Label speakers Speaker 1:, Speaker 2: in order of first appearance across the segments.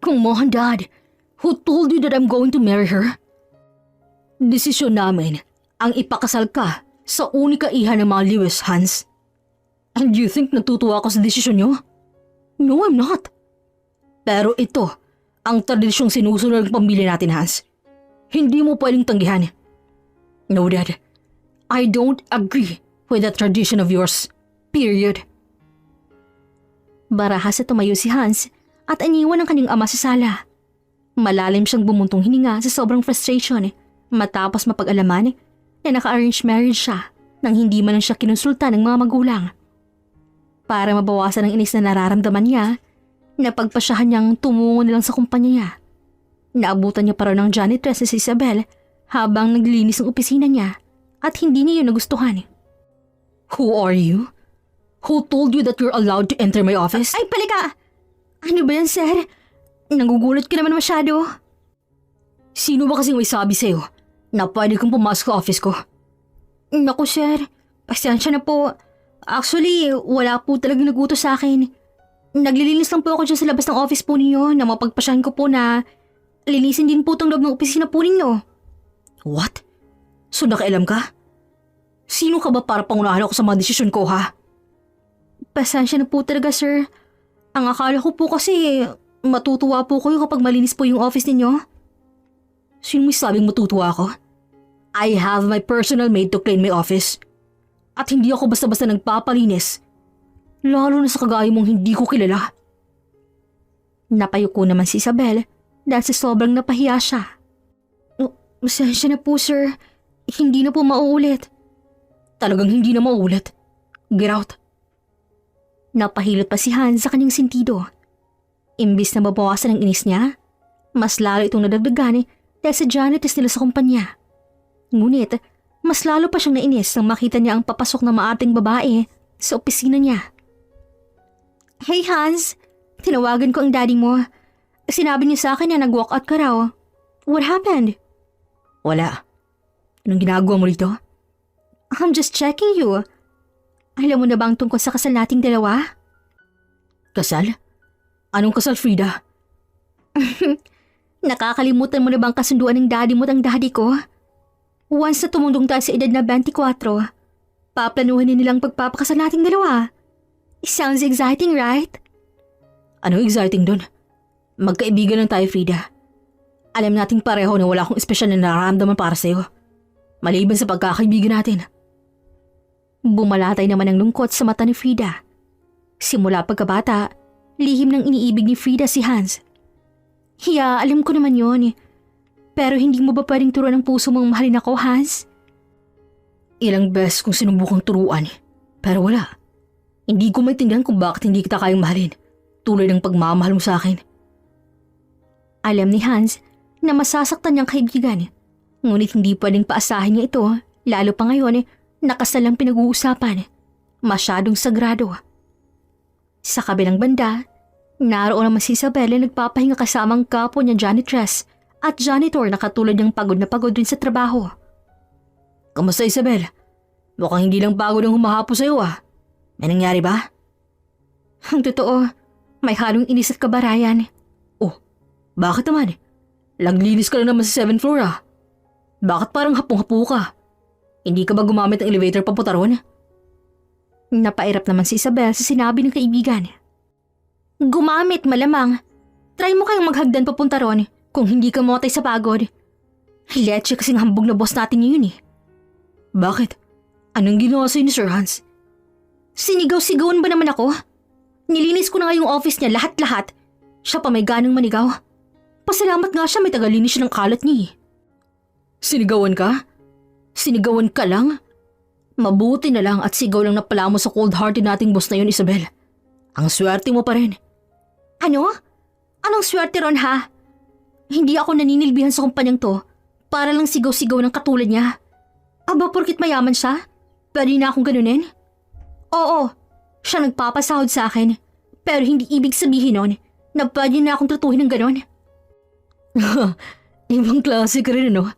Speaker 1: Come on, Dad. Who told you that I'm going to marry her? Desisyon namin ang ipakasal ka sa unika iha ng mga Lewis, Hans. And you think natutuwa ako sa desisyon niyo? No, I'm not. Pero ito ang tradisyong sinusunod ng pamilya natin, Hans. Hindi mo pwedeng tanggihan. No, Dad. I don't agree with that tradition of yours. Period. Barahas na tumayo si Hans at iniwan ang kanyang ama sa sala. Malalim siyang bumuntong hininga sa sobrang frustration matapos mapag-alaman na naka-arrange marriage siya nang hindi man lang siya kinonsulta ng mga magulang. Para mabawasan ang inis na nararamdaman niya, napagpasyahan niyang tumungo na lang sa kumpanya niya. Naabutan niya pa raw ng janitress na si Isabel habang naglinis ng opisina niya at hindi niya yun nagustuhan. Who are you? Who told you that you're allowed to enter my office? Ay, palika! Ano ba yan, sir? Nagugulat ka naman masyado. Sino ba kasing may sabi sa'yo na pwede kong pumasok sa office ko? Naku, sir. Pasensya na po. Actually, wala po talagang nagutos sa akin. Naglilinis lang po ako dyan sa labas ng office po ninyo na mapagpasyahan ko po na linisin din po itong loob ng opisina po ninyo. What? So nakialam ka? Sino ka ba para pangunahan ako sa mga desisyon ko, ha? Pasensya na po talaga, sir. Ang akala ko po kasi matutuwa po kayo kapag malinis po yung office ninyo. Sino may sabing matutuwa ako? I have my personal maid to clean my office. At hindi ako basta-basta nagpapalinis. Lalo na sa kagaya mong hindi ko kilala. Napayuko naman si Isabel dahil sa sobrang napahiya siya. Pasensya na po, sir. Hindi na po mauulit. Talagang hindi na mauulit. Get out. Napahilot pa si Hans sa kanyang sentido. Imbis na mabawasan ang inis niya, mas lalo itong nadagdagan dahil sa janitress nila sa kumpanya. Ngunit, mas lalo pa siyang nainis nang makita niya ang papasok na maating babae sa opisina niya. Hey Hans, tinawagan ko ang daddy mo. Sinabi niya sa akin na nag-walk out ka raw. What happened? Wala. Anong ginagawa mo rito? I'm just checking you. Alam mo na ba ang tungkol sa kasal nating dalawa? Kasal? Anong kasal, Frida? Nakakalimutan mo na bang kasunduan ng daddy mo at ang daddy ko? Once na tumundong tayo sa edad na 24, paplanuhan nilang pagpapakasal nating dalawa. It sounds exciting, right? Anong exciting dun? Magkaibigan lang tayo, Frida. Alam nating pareho na wala akong espesyal na nararamdaman para sa'yo. Maliban sa pagkakaibigan natin. Bumalatay naman ang lungkot sa mata ni Frida. Simula pagkabata, lihim ng iniibig ni Frida si Hans. Hiya, alam ko naman yon. Pero hindi mo ba pwedeng turuan ng puso mong mahalin ako, Hans? Ilang beses kong sinubukang turuan, pero wala. Hindi ko maintindihan kung bakit hindi kita kayang mahalin, tulad ng pagmamahal mo sa akin. Alam ni Hans na masasaktan niyang kaibigan, ngunit hindi pwedeng paasahin niya ito, lalo pa ngayon nakasal ang pinag-uusapan. Masyadong sagrado. Sa kabilang banda, naroon naman si Isabel na nagpapahinga kasamang kapwa niya janitress at janitor na katulad niyang pagod na pagod din sa trabaho. Kamusta, Isabel? Mukhang hindi lang pagod ang humahapo sa'yo, ah. May nangyari ba? Ang totoo, may halong inis at kabarayan. Oh, bakit naman? Laglinis ka lang naman sa 7th floor, ah. Bakit parang hapong-hapo ka? Hindi ka ba gumamit ng elevator papunta ron? Napairap naman si Isabel sa sinabi ng kaibigan. Gumamit malamang. Try mo kayong maghagdan papunta ron kung hindi ka motay sa pagod. Leche kasing hambog na boss natin yun eh. Bakit? Anong ginawa sa'yo ni Sir Hans? Sinigaw-sigawan ba naman ako? Nilinis ko na nga yung office niya lahat-lahat. Siya pa may ganang manigaw. Pasalamat nga siya may tagalinis siya ng kalat niya eh. Sinigawan ka? Sinigawan ka lang? Mabuti na lang at sigaw lang na pala mo sa cold-hearted nating boss na yun, Isabel. Ang swerte mo pa rin. Ano? Anong swerte ron ha? Hindi ako naninilbihan sa kumpanyang to para lang sigaw-sigaw ng katulad niya. Aba, porkit mayaman siya? Pwede na akong ganunin? Oo, siya nagpapasahod sa akin. Pero hindi ibig sabihin nun na pwede na akong tutuhin ng ganun. Ibang klase ka rin, ano?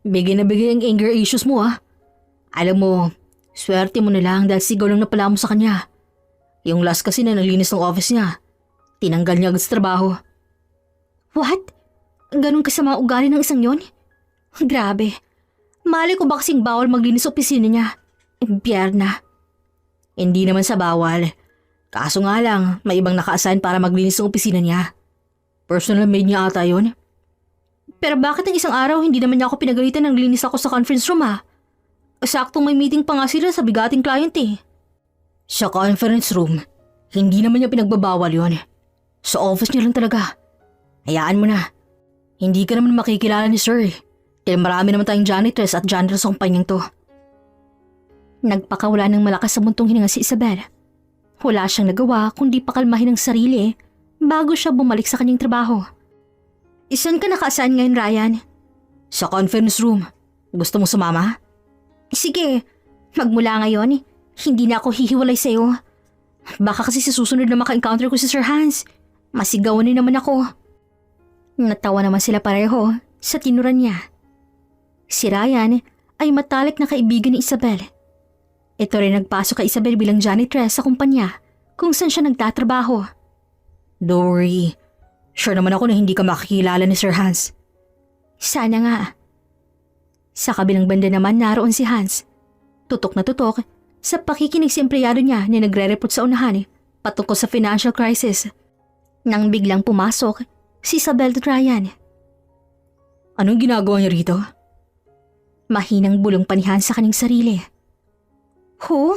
Speaker 1: Bigay na bigay ang anger issues mo, ah. Alam mo, swerte mo na lang dahil sigaw lang na pala mo sa kanya. Yung last kasi na nalinis ng office niya, tinanggal niya agad sa trabaho. What? Ganun kasama ugali ng isang yon? Grabe. Malay ko ba kasing bawal maglinis sa opisina niya? Impyerna. Hindi naman sa bawal. Kaso nga lang, may ibang naka-assign para maglinis ng opisina niya. Personal maid niya ata yun. Pero bakit ang isang araw hindi naman niya ako pinagalitan nang linis ako sa conference room Saktong may meeting pa nga sila sa bigating client Sa conference room, hindi naman niya pinagbabawal yun. Sa office niya lang talaga. Hayaan mo na. Hindi ka naman makikilala ni sir dahil marami naman tayong janitress at janitor sa kumpanyang to. Nagpakawala ng malakas sa buntong hininga si Isabel. Wala siyang nagawa kundi pakalmahin ang sarili bago siya bumalik sa kanyang trabaho. Isan ka naka-assign ngayon, Ryan? Sa conference room. Gusto mo sumama? Sige, magmula ngayon, hindi na ako hihiwalay sa'yo. Baka kasi sa susunod na maka-encounter ko si Sir Hans, masigawan din naman ako. Natawa naman sila pareho sa tinuran niya. Si Ryan ay matalik na kaibigan ni Isabel. Ito rin nagpasok kay Isabel bilang janitress sa kumpanya kung saan siya nagtatrabaho. Don't worry. Sure naman ako na hindi ka makikilala ni Sir Hans. Sana nga. Sa kabilang banda naman naroon si Hans. Tutok na tutok sa pakikinig sa empleyado niya na nagre-report sa unahan patungkol sa financial crisis. Nang biglang pumasok si Isabel at Ryan. Anong ginagawa niya rito? Mahinang bulong pa ni Hans sa kanyang sarili. Who?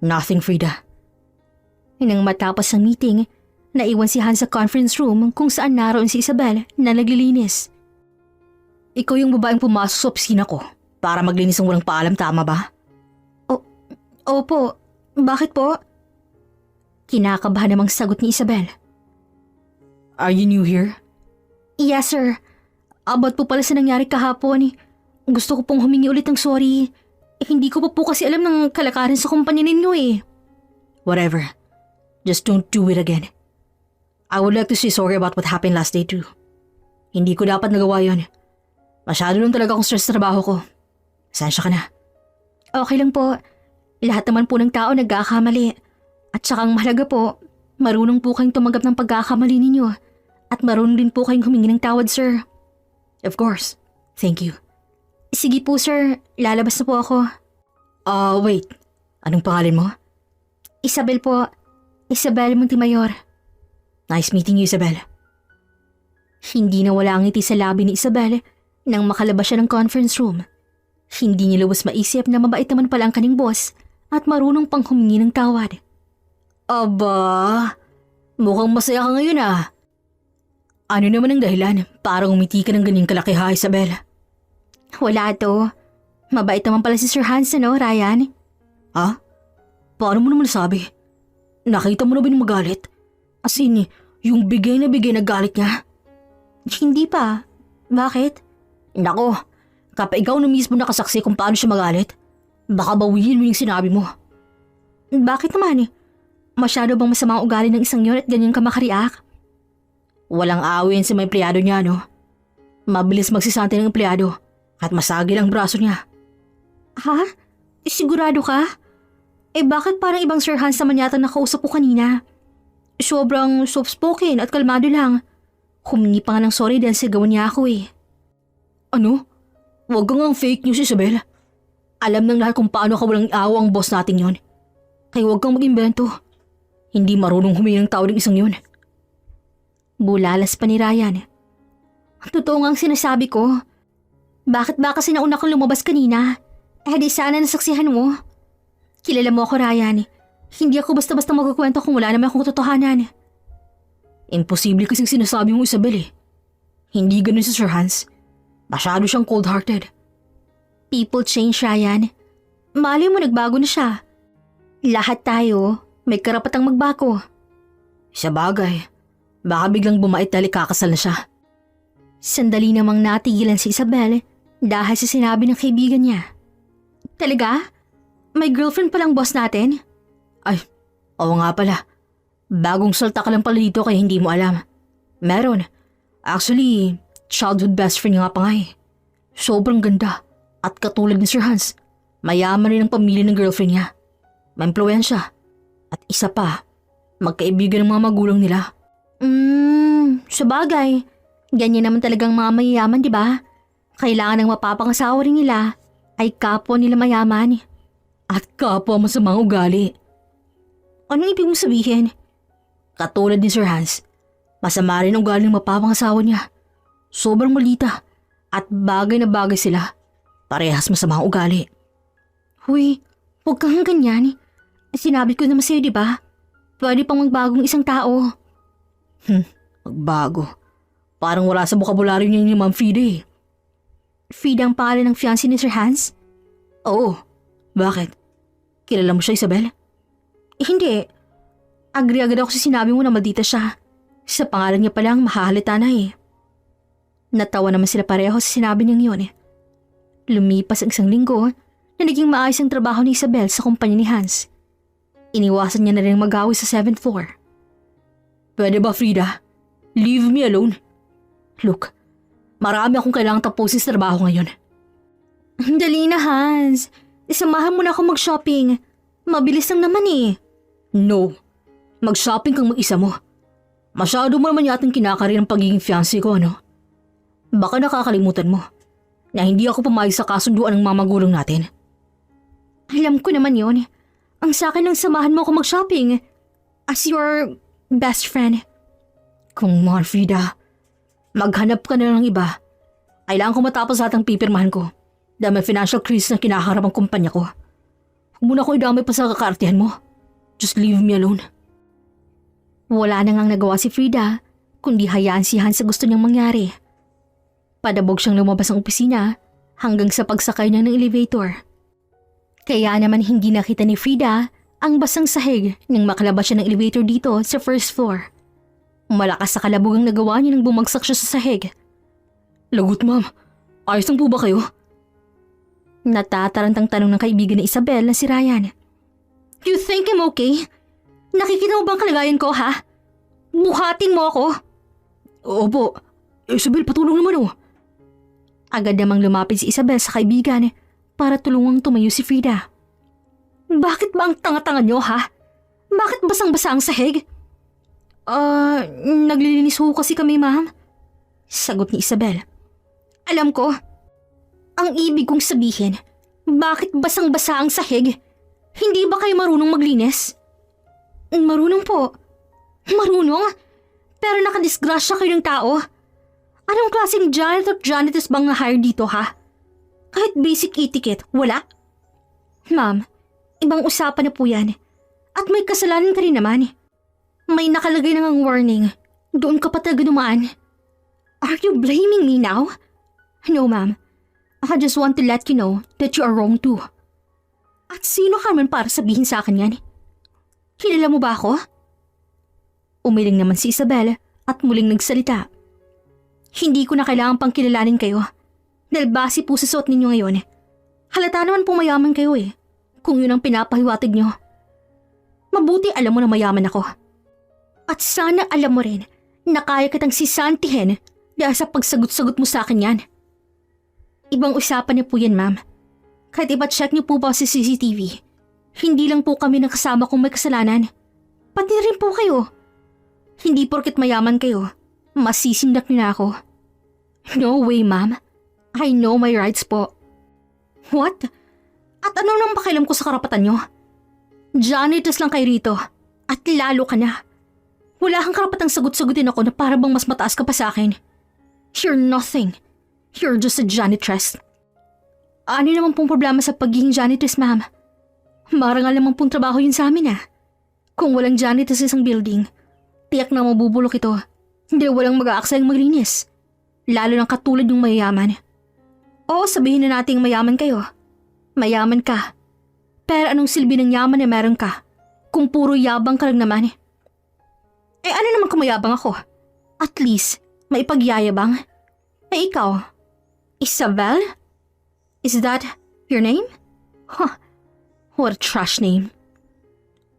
Speaker 1: Nothing, Frida. Nang matapos ang meeting, naiwan si Hans sa conference room kung saan naroon si Isabel na naglilinis. Ikaw yung babaeng pumasok sa opisina ko para maglinis ng walang paalam, tama ba? Opo. Bakit po? Kinakabahan namang sagot ni Isabel. Are you new here? Yes, sir. About po pala sa nangyari kahapon. Gusto ko pong humingi ulit ng sorry. Hindi ko pa po kasi alam ng kalakaran sa kumpanya ninyo Whatever. Just don't do it again. I would like to say sorry about what happened last day too. Hindi ko dapat nagawa yun. Masyado lang talaga akong stress sa trabaho ko. Pasensya ka na. Okay lang po. Lahat naman po ng tao nagkakamali. At saka ang mahalaga po, marunong po kayong tumanggap ng pagkakamali ninyo. At marunong din po kayong humingi ng tawad, sir. Of course. Thank you. Sige po, sir. Lalabas na po ako. Wait. Anong pangalan mo? Isabel po. Isabel Montemayor. Nice meeting you, Isabel. Hindi nawala ang ngiti sa labi ni Isabel nang makalabas siya ng conference room. Hindi niya lubos maisip na mabait naman pala ang kaning boss at marunong pang humingi ng tawad. Aba, mukhang masaya ka ngayon Ano naman ang dahilan para umiti ka ng ganyang kalaki Isabel? Wala to. Mabait naman pala si Sir Hans, Ryan? Paano mo naman nasabi? Nakita mo na ba yung magalit? As in, yung bigay na galit niya? Hindi pa. Bakit? Nako, kapag ikaw na mismo nakasaksi kung paano siya magalit, baka bawiin mo yung sinabi mo. Bakit naman Masyado bang masama ang ugali ng isang yun at ganyan ka makariak? Walang awin sa mga empleyado niya, Mabilis magsisante ng empleyado at masagil ang braso niya. Ha? Sigurado ka? Bakit parang ibang Sir Hans naman yata nakausap ko kanina? Sobrang soft-spoken at kalmado lang. Humingi pa nga ng sorry dahil sigawan niya ako Ano? Huwag kang ang fake news, Isabel. Alam ng lahat kung paano ka walang awa ang boss natin yon. Kaya huwag kang mag-imbento. Hindi marunong humingi ng tawad ng isang yun. Bulalas pa ni Ryan. Totoo nga ang sinasabi ko. Bakit ba kasi nauna kang lumabas kanina? Di sana nasaksihan mo. Kilala mo ako, Ryan. Hindi ako basta-basta magkukwento kung wala naman akong katotohanan. Imposible kasing sinasabi mo, Isabel Hindi ganun si Sir Hans. Masyado siyang cold-hearted. People change, Ryan. Malay mo nagbago na siya. Lahat tayo may karapatang magbago. Sa bagay, baka biglang bumait dahil kakasal na siya. Sandali namang natigilan si Isabel dahil sa sinabi ng kaibigan niya. Talaga? May girlfriend palang boss natin? Ay, oo nga pala. Bagong salta ka lang pala dito kaya hindi mo alam. Meron. Actually, childhood best friend nga pa nga Sobrang ganda. At katulad ni Sir Hans, mayaman rin ang pamilya ng girlfriend niya. May impluwensya. At isa pa, magkaibigan ng mga magulang nila. Sabagay, ganyan naman talagang mga mayayaman, di ba? Kailangan ng mapapangasawa rin nila ay kapwa nila mayaman.
Speaker 2: At kapwa masamang ugali.
Speaker 1: Anong ibig mong sabihin?
Speaker 2: Katulad ni Sir Hans, masama rin ang ugali ng mapapangasawa niya. Sobrang malita at bagay na bagay sila. Parehas masamang ugali.
Speaker 1: Huy, huwag kang ganyan. Sinabi ko naman sa'yo, di ba? Pwede pang magbagong isang tao.
Speaker 2: Magbago. Parang wala sa bokabularyo niya ni Ma'am Fida eh.
Speaker 1: Fida ang pangalan ng fiancé ni Sir Hans?
Speaker 2: Oo. Bakit? Kilala mo siya, Isabel?
Speaker 1: Hindi. Agree agad ako sa sinabi mo na maldita siya. Sa pangalan niya palang mahahalata na eh. Natawa naman sila pareho sa sinabi niyang yun eh. Lumipas ang isang linggo na naging maayos ang trabaho ni Isabel sa kumpanya ni Hans. Iniwasan niya na rin mag-away sa 7th floor.
Speaker 2: Pwede ba, Frida? Leave me alone. Look, marami akong kailangang tapusin sa trabaho ngayon.
Speaker 1: Dali na, Hans. Isamahan mo na ako mag-shopping. Mabilis lang naman eh.
Speaker 2: No. Mag-shopping kang mag-isa mo. Masyado mo naman yatang kinakari ng pagiging fiancé ko, ano? Baka nakakalimutan mo na hindi ako pumayag sa kasunduan ng mga magulang natin.
Speaker 1: Alam ko naman yon. Ang sa akin lang samahan mo ako mag-shopping. As your best friend.
Speaker 2: Kung mahal, Frida, maghanap ka na ng iba. Kailangan ko matapos lahat ang pipirmahan ko dahil may financial crisis na kinaharap ang kumpanya ko. Huwag mo na ako idamay pa sa kakaartihan mo. Just leave me alone.
Speaker 1: Wala na ngang nagawa si Frida, kundi hayaan si Hans sa gusto niyang mangyari. Padabog siyang lumabas ng opisina hanggang sa pagsakay niya ng elevator. Kaya naman hindi nakita ni Frida ang basang sahig nang makalabas siya ng elevator dito sa first floor. Malakas sa kalabog ang nagawa niya nang bumagsak siya sa sahig.
Speaker 2: Lagot, ma'am. Ayos lang po ba kayo?
Speaker 1: Natatarantang tanong ng kaibigan ni Isabel na si Ryan. You think I'm okay? Nakikita mo bang kalagayan ko, ha? Buhatin mo ako.
Speaker 2: Opo. Isabel, patulong naman oh.
Speaker 1: Agad namang lumapit si Isabel sa kaibigan para tulungang tumayo si Frida. Bakit ba ang tanga-tanga niyo, ha? Bakit basang-basa ang sahig? Naglilinis ho kasi kami, ma'am. Sagot ni Isabel. Alam ko. Ang ibig kong sabihin, bakit basang-basa ang sahig? Hindi ba kayo marunong maglinis? Marunong po. Marunong? Pero nakadisgrasya kayo ng tao. Anong klaseng janitor at janitress bang na-hire dito, ha? Kahit basic etiquette, wala? Ma'am, ibang usapan na po yan. At may kasalanan ka rin naman. May nakalagay na ngang warning. Doon ka pa talaga dumaan. Are you blaming me now? No, ma'am. I just want to let you know that you are wrong too. At sino ka man para sabihin sa akin yan? Kilala mo ba ako? Umiling naman si Isabel at muling nagsalita. Hindi ko na kailangan pang kilalanin kayo. Dahil base po sa suot ninyo ngayon. Halata naman po mayaman kayo eh. Kung yun ang pinapahiwatig nyo. Mabuti alam mo na mayaman ako. At sana alam mo rin na kaya kitang sisantihin dahil sa pagsagot-sagot mo sa akin yan. Ibang usapan niyo po yan, ma'am. Kahit ipa-check niyo po ba sa CCTV, hindi lang po kami nakasama kung may kasalanan. Pati rin po kayo. Hindi porket mayaman kayo, masisindak niyo na ako. No way, ma'am. I know my rights po. What? At ano nang pakialam ko sa karapatan niyo? Janitress lang kayo rito. At lalo ka na. Wala kang karapatang sagot-sagutin ako na para bang mas mataas ka pa sa akin. You're nothing. You're just a janitress. Ano naman pong problema sa pagiging janitress, ma'am? Marangal naman pong trabaho yun sa amin, ah. Kung walang janitress sa isang building, tiyak na mabubulok ito. Hindi walang mag-aaksayang maglinis. Lalo ng katulad yung mayayaman. Oo, sabihin na nating mayaman kayo. Mayaman ka. Pero anong silbi ng yaman na meron ka? Kung puro yabang ka lang naman. Eh ano naman kung mayabang ako? At least, maipagyayabang. Eh ikaw, Isabel? Is that your name? Huh, what a trash name.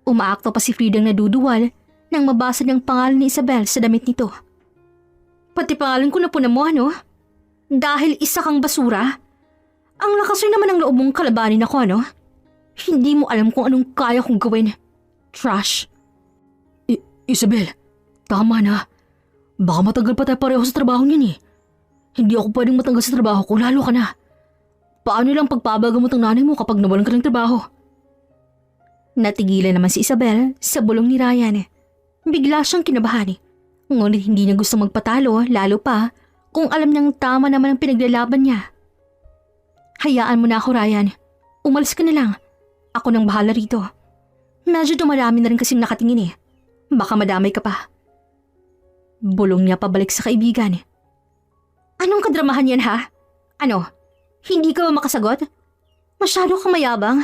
Speaker 1: Umaakto pa si Frida naduduwal nang mabasa niyang pangalan ni Isabel sa damit nito. Pati pangalan ko na po na mo, ano? Dahil isa kang basura? Ang lakas rin naman ng loob mong kalabanin ako, ano? Hindi mo alam kung anong kaya kong gawin. Trash.
Speaker 2: Isabel, tama na. Baka matagal pa tayo pareho sa trabaho niyan eh. Hindi ako pwedeng matanggal sa trabaho ko, lalo ka na. Paano lang pagpabagamot ang nanay mo kapag nawalan ka ng trabaho?
Speaker 1: Natigilan naman si Isabel sa bulong ni Ryan. Bigla siyang kinabahan. Ngunit hindi niya gusto magpatalo, lalo pa kung alam niyang tama naman ang pinaglalaban niya. Hayaan mo na ako, Ryan. Umalis ka na lang. Ako nang bahala rito. Medyo dumarami na rin kasing nakatingin eh. Baka madamay ka pa. Bulong niya pabalik sa kaibigan. Anong kadramahan yan ha? Ano? Hindi ka ba makasagot? Masyado kang mayabang.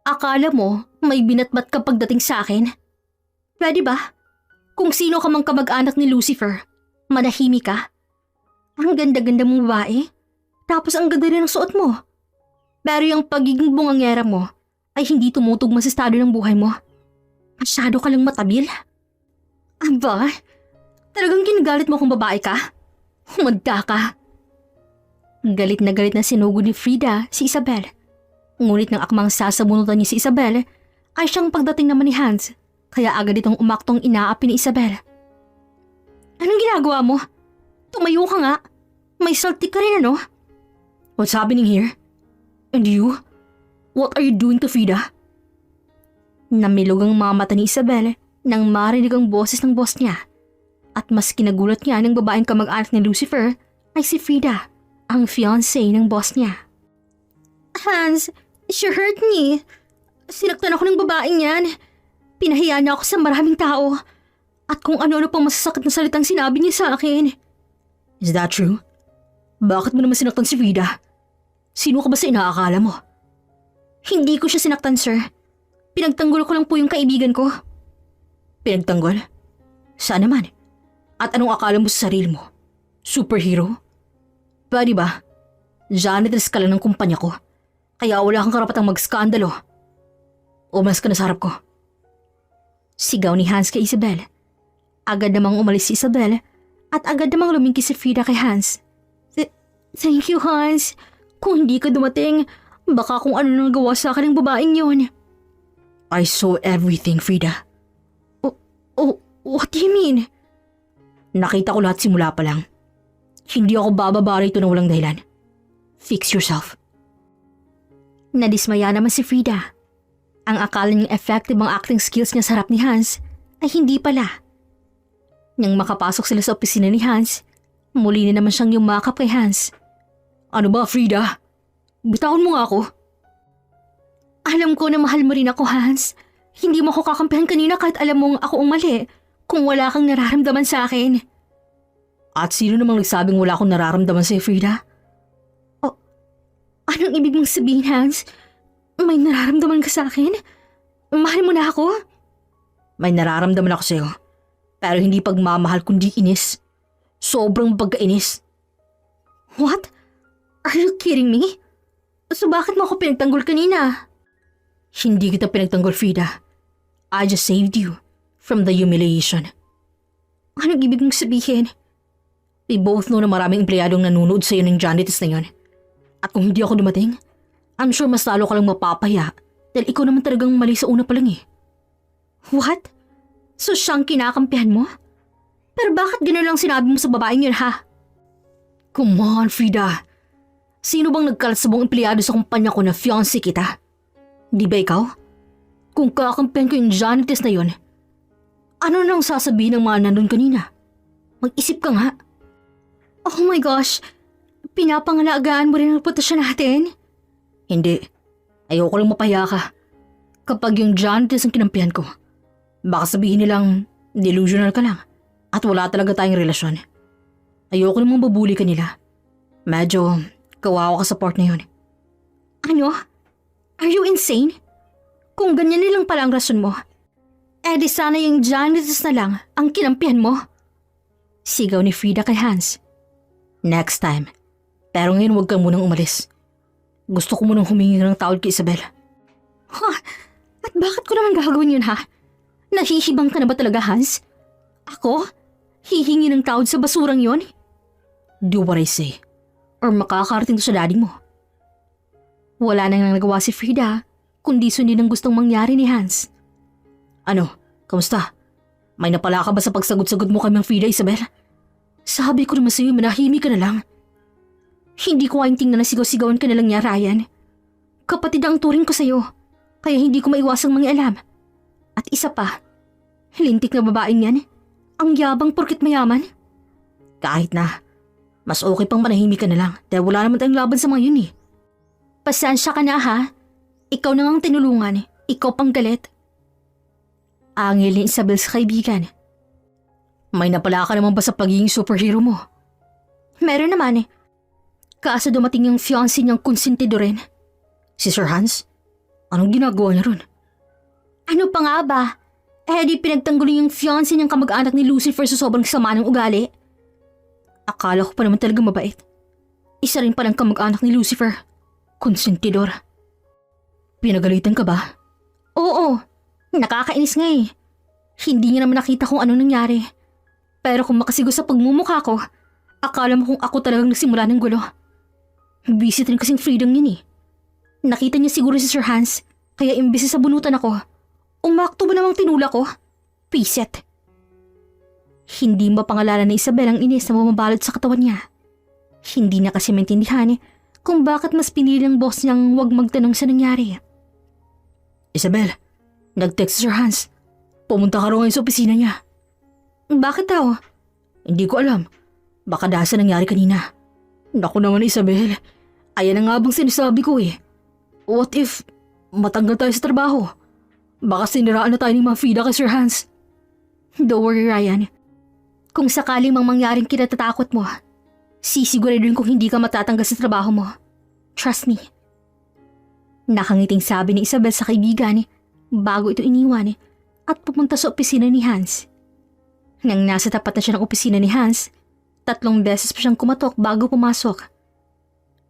Speaker 1: Akala mo may binatbat ka pagdating sa akin? Pwede ba? Kung sino ka mang kamag-anak ni Lucifer, manahimik ka. Ang ganda-ganda mong babae. Tapos ang ganda rin ng suot mo. Pero yung pagiging bungangera mo ay hindi tumutugma sa estado ng buhay mo. Masyado ka lang matabil. Aba, talagang ginagalit mo kung babae ka? Humanda ka. Galit na sinugod ni Frida si Isabel. Ngunit nang akmang sasabunutan niya si Isabel, ay siyang pagdating naman ni Hans, kaya agad itong umaktong inaapi ni Isabel. Anong ginagawa mo? Tumayo ka nga. May saltik ka rin ano?
Speaker 2: What's happening here? And you? What are you doing to Frida?
Speaker 1: Namilog ang mga mata ni Isabel nang marinig ang boses ng boss niya. At mas kinagulat niya ng babaeng kamag-anak ni Lucifer ay si Frida, ang fiancé ng boss niya. Hans, she hurt me. Sinaktan ako ng babaeng yan. Pinahiya niya ako sa maraming tao. At kung ano-ano pang masasakit na salitang sinabi niya sa akin.
Speaker 2: Is that true? Bakit mo naman sinaktan si Frida? Sino ka ba sa inaakala mo?
Speaker 1: Hindi ko siya sinaktan, sir. Pinagtanggol ko lang po yung kaibigan ko.
Speaker 2: Pinagtanggol? Saan naman? At anong akala mo sa sarili mo? Superhero? Pwede ba? Janitress ka lang ng kumpanya ko. Kaya wala kang karapatang mag-skandalo. Umalas ka na sa harap ko.
Speaker 1: Sigaw ni Hans kay Isabel. Agad namang umalis si Isabel at agad namang lumingki si Frida kay Hans. Thank you, Hans. Kung hindi ka dumating, baka kung ano nang gawa sa akin ng babaeng yun.
Speaker 2: I saw everything, Frida.
Speaker 1: Oh, what do you mean?
Speaker 2: Nakita ko lahat simula pa lang. Hindi ako bababa rito na walang dahilan. Fix yourself.
Speaker 1: Nadismaya naman si Frida. Ang akala niyang effective ang acting skills niya sa harap ni Hans ay hindi pala. Nang makapasok sila sa opisina ni Hans, muli na naman siyang yumakap kay Hans.
Speaker 2: Ano ba, Frida? Bitawan mo nga ako.
Speaker 1: Alam ko na mahal mo rin ako, Hans. Hindi mo ako kakampihan kanina kahit alam mong ako ang mali kung wala kang nararamdaman sa akin.
Speaker 2: At sino namang nagsabing wala akong nararamdaman sa'yo, Frida?
Speaker 1: Oh, anong ibig mong sabihin, Hans? May nararamdaman ka sa akin? Mahal mo na ako?
Speaker 2: May nararamdaman ako sa'yo. Pero hindi pagmamahal kundi inis. Sobrang pagkainis.
Speaker 1: What? Are you kidding me? So bakit mo ako pinagtanggol kanina?
Speaker 2: Hindi kita pinagtanggol, Frida. I just saved you from the humiliation.
Speaker 1: Anong ibig mong sabihin?
Speaker 2: We both know na maraming empleyadong nanunood sa'yo ng janitress na yun. At kung hindi ako dumating, I'm sure mas lalo ka lang mapapaya dahil ikaw naman talagang mali sa una pa lang eh.
Speaker 1: What? So siyang kinakampihan mo? Pero bakit gano'n lang sinabi mo sa babaeng yun ha?
Speaker 2: Come on, Frida. Sino bang nagkalat sa buong empleyado sa kumpanya ko na fiancé kita? Di ba ikaw? Kung kakampihan ko yung janitress na yun, ano nang sasabihin ng mga nandun kanina? Mag-isip ka nga.
Speaker 1: Oh my gosh, pinapangalagaan mo rin ang reputasyon natin?
Speaker 2: Hindi. Ayoko lang mapahiya ka. Kapag yung janitress ang kinampihan ko, baka sabihin nilang delusional ka lang at wala talaga tayong relasyon. Ayoko namang babuli ka nila. Medyo kawawa ka sa part na yun.
Speaker 1: Ano? Are you insane? Kung ganyan nilang pala ang rason mo, di sana yung janitress na lang ang kinampihan mo. Sigaw ni Frida kay Hans.
Speaker 2: Next time. Pero ngayon huwag kang munang umalis. Gusto ko munang humingi ng tawad kay Isabel.
Speaker 1: Ha? At bakit ko naman gagawin yun ha? Nahihibang ka na ba talaga, Hans? Ako? Hihingi ng tawad sa basurang yon?
Speaker 2: Do what I say, or makakarating to sa daddy mo.
Speaker 1: Wala nang nagawa si Frida, kundi sundin ang gustong mangyari ni Hans.
Speaker 2: Ano? Kamusta? May napala ka ba sa pagsagot-sagot mo kay Mang Frida, Isabel?
Speaker 1: Sabi ko naman sa'yo, manahimik ka na lang. Hindi ko kayang tingnan na sigaw-sigawan ka na lang niya, Ryan. Kapatid ang turing ko sa'yo, kaya hindi ko maiwasang mangialam. At isa pa, lintik na babaeng yan, ang yabang porket mayaman.
Speaker 2: Kahit na, mas okay pang manahimik ka na lang dahil wala naman tayong laban sa mga yun eh.
Speaker 1: Pasensya ka na ha. Ikaw na ngang tinulungan, ikaw pang galit. Angel ni Isabel sa kaibigan.
Speaker 2: May napala ka naman ba sa pagiging superhero mo?
Speaker 1: Meron naman eh. Kaso dumating yung fiancé niyang konsentido rin.
Speaker 2: Si Sir Hans? Anong ginagawa niya ron?
Speaker 1: Ano pa nga ba? Eh di pinagtanggol yung fiancé niyang kamag-anak ni Lucifer sa sobrang sama ng ugali. Akala ko pa naman talaga mabait. Isa rin palang kamag-anak ni Lucifer. Konsentidor.
Speaker 2: Pinagalitan ka ba?
Speaker 1: Oo. Nakakainis nga eh. Hindi niya naman nakita kung anong nangyari. Pero kung makasigo sa pagmumukha ko, akala mo kung ako talagang nagsimula ng gulo. Visit rin kasing freedom yun eh. Nakita niya siguro si Sir Hans, kaya imbis sa bunutan ako, umakto ba namang tinula ko? Piset. Hindi mapangalanan ni Isabel ang inis na bumabalot sa katawan niya. Hindi niya kasi maintindihan kung bakit mas pinili ng boss niyang huwag magtanong sa nangyari.
Speaker 2: Isabel, nag-text si Sir Hans. Pumunta ka raw ngayon sa opisina niya.
Speaker 1: Bakit daw?
Speaker 2: Hindi ko alam. Baka dahil sa nangyari kanina. Naku naman Isabel, ayan na nga bang sinasabi ko eh. What if matanggal tayo sa trabaho? Baka siniraan na tayo ng mga FIDA kay Sir Hans.
Speaker 1: Don't worry Ryan. Kung sakaling mang mangyaring kinatatakot mo, sisiguraduhin kong hindi ka matatanggal sa trabaho mo. Trust me. Nakangiting sabi ni Isabel sa kaibigan bago ito iniwan at pumunta sa opisina ni Hans. Nang nasa tapat na siya ng opisina ni Hans, 3 beses pa siyang kumatok bago pumasok.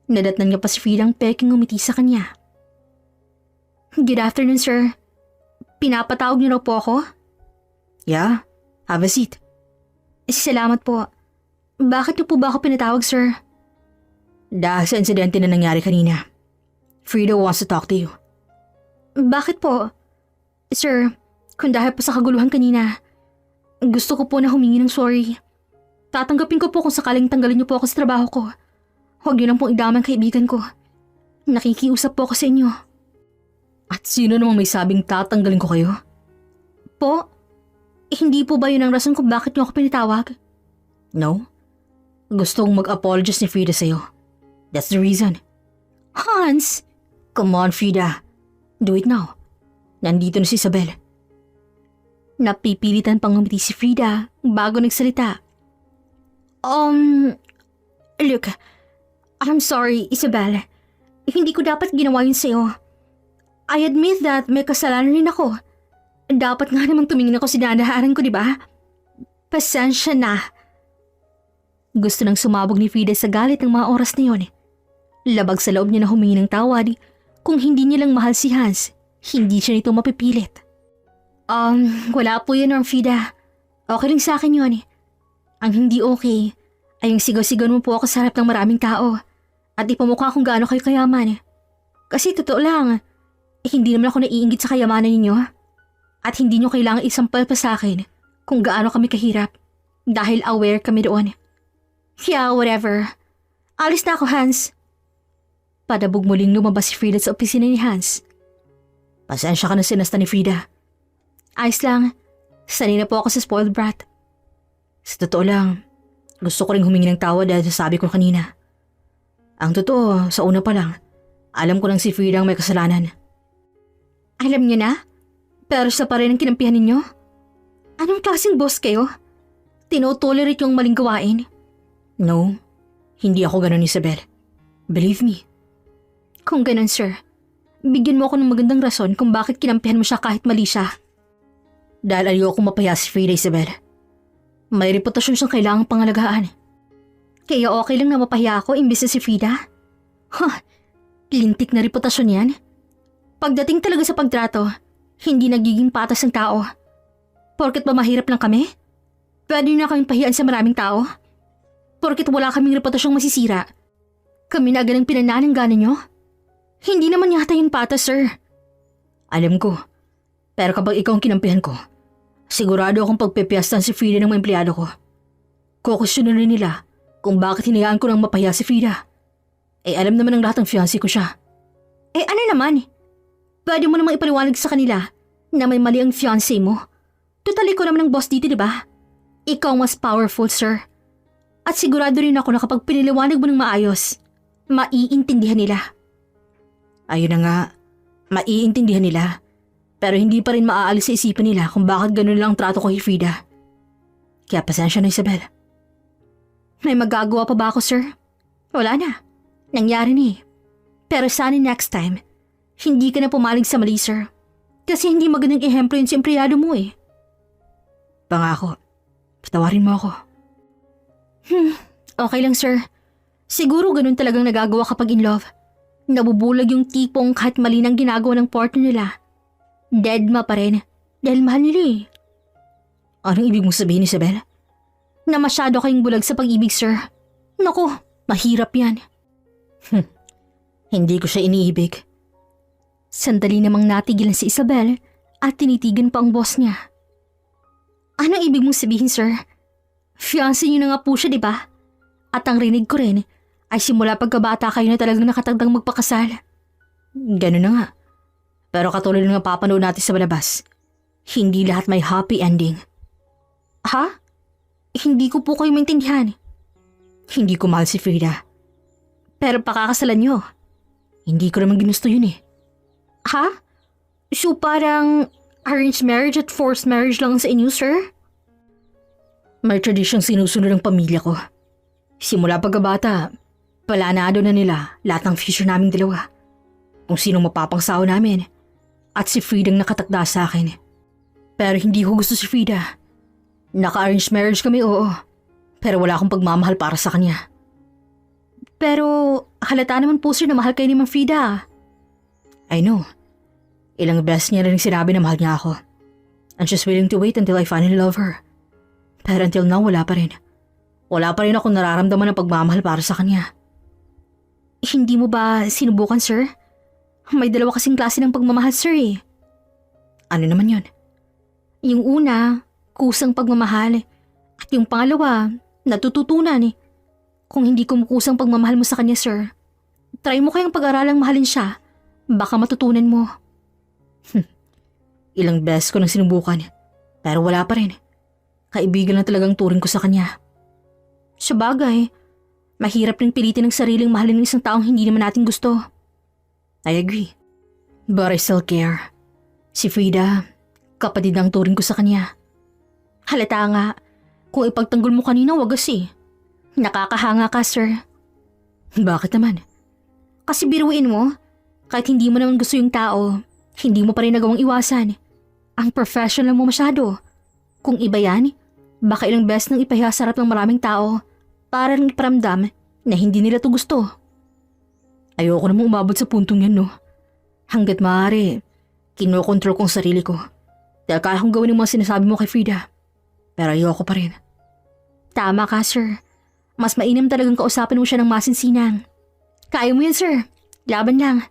Speaker 1: Nadatnan niya pa si Frida ang peking ngumiti sa kanya. Good afternoon, sir. Pinapatawag niyo raw po ako?
Speaker 2: Yeah, have a seat.
Speaker 1: Salamat po. Bakit niyo po ba ako pinatawag, sir?
Speaker 2: Dahil sa insidente na nangyari kanina. Frida wants to talk to you.
Speaker 1: Bakit po? Sir, kung dahil po sa kaguluhan kanina, gusto ko po na humingi ng sorry. Tatanggapin ko po kung sakaling tanggalin niyo po ako sa trabaho ko. Huwag niyo lang pong idama ang kaibigan ko. Nakikiusap po ako sa inyo.
Speaker 2: At sino namang may sabing tatanggalin ko kayo?
Speaker 1: Po? Hindi po ba yun ang rason kung bakit niyo ako pinatawag?
Speaker 2: No. Gusto kong mag-apologize ni Frida sa'yo. That's the reason.
Speaker 1: Hans!
Speaker 2: Come on, Frida. Do it now. Nandito na si Isabel.
Speaker 1: Napipilitan pang ngumiti si Frida bago nagsalita. Look, I'm sorry, Isabel. Hindi ko dapat ginawa yun sa'yo. I admit that may kasalanan rin ako. Dapat nga namang tumingin ako sa dinadaharan ko, di ba? Pasensya na. Gusto nang sumabog ni Frida sa galit ng mga oras na yun. Labag sa loob niya na humingi ng tawad. Kung hindi niya lang mahal si Hans, hindi siya nito mapipilit. Wala po yun, Frida. Okay lang sa akin yun. Ang hindi okay ay yung sigaw-sigaw mo po ako sa harap ng maraming tao at ipamukha kung gaano kayo kayaman. Kasi totoo lang, hindi naman ako naiinggit sa kayamanan ninyo. At hindi nyo kailangan isampal pa sa akin kung gaano kami kahirap dahil aware kami doon. Yeah, whatever. Alis na ako, Hans. Padabog muling lumabas si Frida sa opisina ni Hans.
Speaker 2: Pasensya ka na sinasta ni Frida.
Speaker 1: Ayos lang. Sanay na po ako sa spoiled brat.
Speaker 2: Sa totoo lang, gusto ko rin humingi ng tawad dahil sa sabi ko kanina. Ang totoo, sa una pa lang, alam ko lang si Frida ang may kasalanan.
Speaker 1: Alam niyo na? Pero sa pa rin ang kinampihan ninyo? Anong klaseng boss kayo? Tinotolerate yung maling gawain?
Speaker 2: No, hindi ako ganun, Isabel. Believe me.
Speaker 1: Kung ganun, sir, bigyan mo ako ng magandang rason kung bakit kinampihan mo siya kahit mali siya.
Speaker 2: Dahil ayoko mapaya si Frida, Isabel. May reputasyon siyang kailangang pangalagaan.
Speaker 1: Kaya okay lang na mapahiya ako imbis na si Frida? Lintik na reputasyon yan. Pagdating talaga sa pagtrato, hindi nagiging patas ng tao. Porket ba mahirap lang kami? Pwede na kaming pahiyaan sa maraming tao? Porket wala kaming reputasyong masisira, kami na agad ang pinananangganan nyo? Hindi naman yata yun patas, sir.
Speaker 2: Alam ko. Pero kapag ikaw ang kinampihan ko, sigurado akong pagpipiyastan si Frida ng mga empleyado ko. Kukusyonan rin nila kung bakit hinayaan ko nang mapahiya si Frida. Alam naman ng lahat ng fiancé ko siya.
Speaker 1: Ano naman? Pwede mo namang ipaliwanag sa kanila na may mali ang fiancé mo. Total ko naman ang boss dito, di ba? Ikaw ang mas powerful, sir. At sigurado rin ako na kapag piniliwanag mo ng maayos, maiintindihan nila.
Speaker 2: Ayun na nga, maiintindihan nila. Pero hindi pa rin maaalis sa isipan nila kung bakit ganun lang ang trato ko kay Frida. Kaya pasensya na, Isabel.
Speaker 1: May magagawa pa ba ako, sir? Wala na. Nangyari na eh. Pero sana next time, hindi ka na pumalig sa mali, sir. Kasi hindi magandang ehemplo yun sa empleyado mo eh.
Speaker 2: Pangako, patawarin mo ako.
Speaker 1: Okay lang, sir. Siguro ganun talagang nagagawa kapag in love. Nabubulag yung tipong kahit mali ng ginagawa ng partner nila. Deadma pa rin dahil mahal nila eh.
Speaker 2: Anong ibig mong sabihin, Isabel?
Speaker 1: Na masyado kayong bulag sa pag-ibig, sir. Naku, mahirap yan.
Speaker 2: Hindi ko siya iniibig.
Speaker 1: Sandali namang natigilan si Isabel at tinitigan pa ang boss niya. Anong ibig mong sabihin, sir? Fiancé niyo na nga po siya, di ba? At ang rinig ko rin ay simula pagkabata kayo na talagang nakatagdang magpakasal.
Speaker 2: Ganun na nga. Pero katulad ng papanood natin sa palabas, hindi lahat may happy ending.
Speaker 1: Ha? Hindi ko po kayo maintindihan.
Speaker 2: Hindi ko mahal si Frida.
Speaker 1: Pero pakakasalan niyo.
Speaker 2: Hindi ko naman ginusto yun eh.
Speaker 1: Ha? So parang arranged marriage at forced marriage lang sa inyo, sir?
Speaker 2: May tradisyong sinusunod ng pamilya ko. Simula pagkabata, palanado na nila lahat ng future naming dalawa. Kung sinong mapapangsawa namin. At si Frida ang nakatakda sa akin. Pero hindi ko gusto si Frida. Naka-arranged marriage kami, oo. Pero wala akong pagmamahal para sa kanya.
Speaker 1: Pero halata naman po, sir, na mahal kayo ni Ma'am Frida.
Speaker 2: I know. Ilang beses niya rin sinabi na mahal niya ako. I'm just willing to wait until I finally love her. Pero until now, wala pa rin. Wala pa rin akong nararamdaman ng pagmamahal para sa kanya.
Speaker 1: Hindi mo ba sinubukan, sir? May dalawa kasing klase ng pagmamahal, sir eh.
Speaker 2: Ano naman yun?
Speaker 1: Yung una, kusang pagmamahal. At yung pangalawa, natututunan eh. Kung hindi kumukusang pagmamahal mo sa kanya, sir, try mo kayang pag-aralang mahalin siya. Baka matutunan mo.
Speaker 2: Ilang beses ko nang sinubukan. Pero wala pa rin. Kaibigan lang talagang turing ko sa kanya.
Speaker 1: Sabagay, mahirap rin pilitin ng sariling mahalin ng isang taong hindi naman natin gusto.
Speaker 2: I agree. But I still care. Si Frida, kapatid ang turing ko sa kanya.
Speaker 1: Halata nga, kung ipagtanggol mo kanina wagas eh. Nakakahanga ka, sir.
Speaker 2: Bakit naman?
Speaker 1: Kasi biruin mo, kahit hindi mo naman gusto yung tao, hindi mo pa rin nagawang iwasan. Ang professional mo masyado. Kung iba yan, baka ilang beses nang ipahiya sa harap ng maraming tao para lang iparamdam na hindi nila to gusto.
Speaker 2: Ayoko namang umabot sa puntong yan, no? Hanggat maaari, kinokontrol kong sarili ko. Dahil kaya kong gawin yung mga sinasabi mo kay Frida. Pero ayoko pa rin.
Speaker 1: Tama ka, sir. Mas mainam talagang kausapin mo siya ng masinsinang. Kaya mo yan, sir. Laban lang.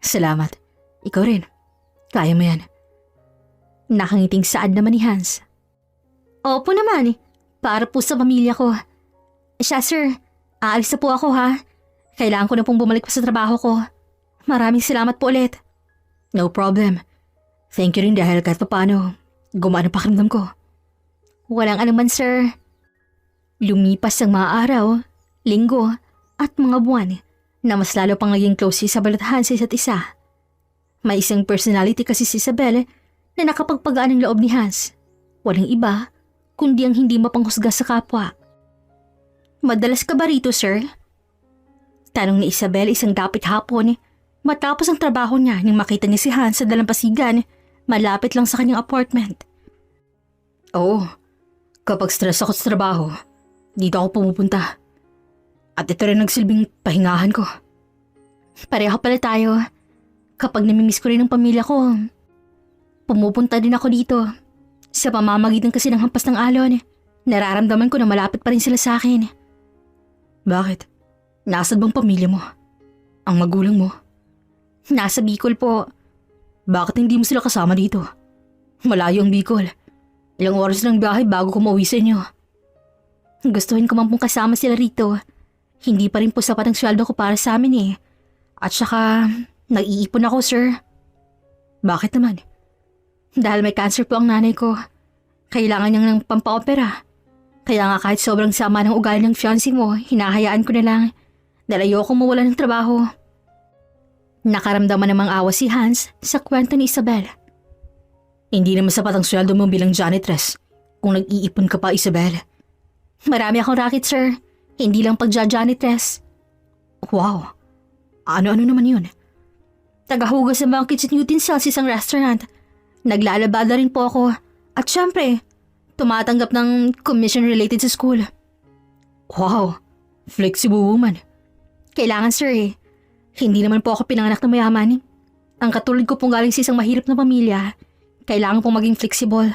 Speaker 2: Salamat. Ikaw rin. Kaya mo yan.
Speaker 1: Nakangiting saad naman ni Hans. Opo naman. Para po sa pamilya ko. Siya, sir. Aalis na po ako, ha? Kailangan ko na pong bumalik pa sa trabaho ko. Maraming salamat po ulit.
Speaker 2: No problem. Thank you rin dahil kahit paano, gumana pakiramdam ko.
Speaker 1: Walang anuman, sir. Lumipas ang mga araw, linggo, at mga buwan na mas lalo pang naging close si Isabel at Hans sa isa't isa. May isang personality kasi si Isabel na nakapagpagaan ng loob ni Hans. Walang iba, kundi ang hindi mapanghusga sa kapwa. Madalas ka ba rito, sir? Tanong ni Isabel isang dapit hapon matapos ang trabaho niya nang makita niya si Hans sa dalampasigan malapit lang sa kanyang apartment.
Speaker 2: Oo, kapag stress ako sa trabaho, dito ako pumupunta. At ito rin nagsilbing pahingahan ko.
Speaker 1: Pareho pala tayo. Kapag namimiss ko rin ang pamilya ko, pumupunta din ako dito. Sa pamamagitan kasi ng hampas ng alon, nararamdaman ko na malapit pa rin sila sa akin.
Speaker 2: Bakit? Nasaan bang pamilya mo? Ang magulang mo?
Speaker 1: Nasa Bicol po.
Speaker 2: Bakit hindi mo sila kasama dito? Malayo ang Bicol. Ilang oras lang biyahe bago ko mauwi sa inyo.
Speaker 1: Gustuhin ko man pong kasama sila rito. Hindi pa rin po sapat ang sweldo ko para sa amin eh. At saka, nag-iipon ako, sir.
Speaker 2: Bakit naman?
Speaker 1: Dahil may cancer po ang nanay ko. Kailangan niyang ng pampaopera. Kaya nga kahit sobrang sama ng ugali ng fiancé mo, hinahayaan ko na lang. Dahil ayokong mawala ng trabaho. Nakaramdaman namang awa si Hans sa kwento ni Isabel.
Speaker 2: Hindi naman sapat ang sweldo mo bilang janitress kung nag-iipon ka pa, Isabel.
Speaker 1: Marami akong racket, sir. Hindi lang pagja-janitress.
Speaker 2: Wow. Ano-ano naman yun?
Speaker 1: Tagahugas ng mga kitchen utensils sa isang restaurant. Naglalabada rin po ako. At syempre, tumatanggap ng commission related sa school.
Speaker 2: Wow. Flexible woman.
Speaker 1: Kailangan, sir eh. Hindi naman po ako pinanganak na mayaman. Ang katulad ko pong galing sa isang mahirap na pamilya. Kailangan pong maging flexible.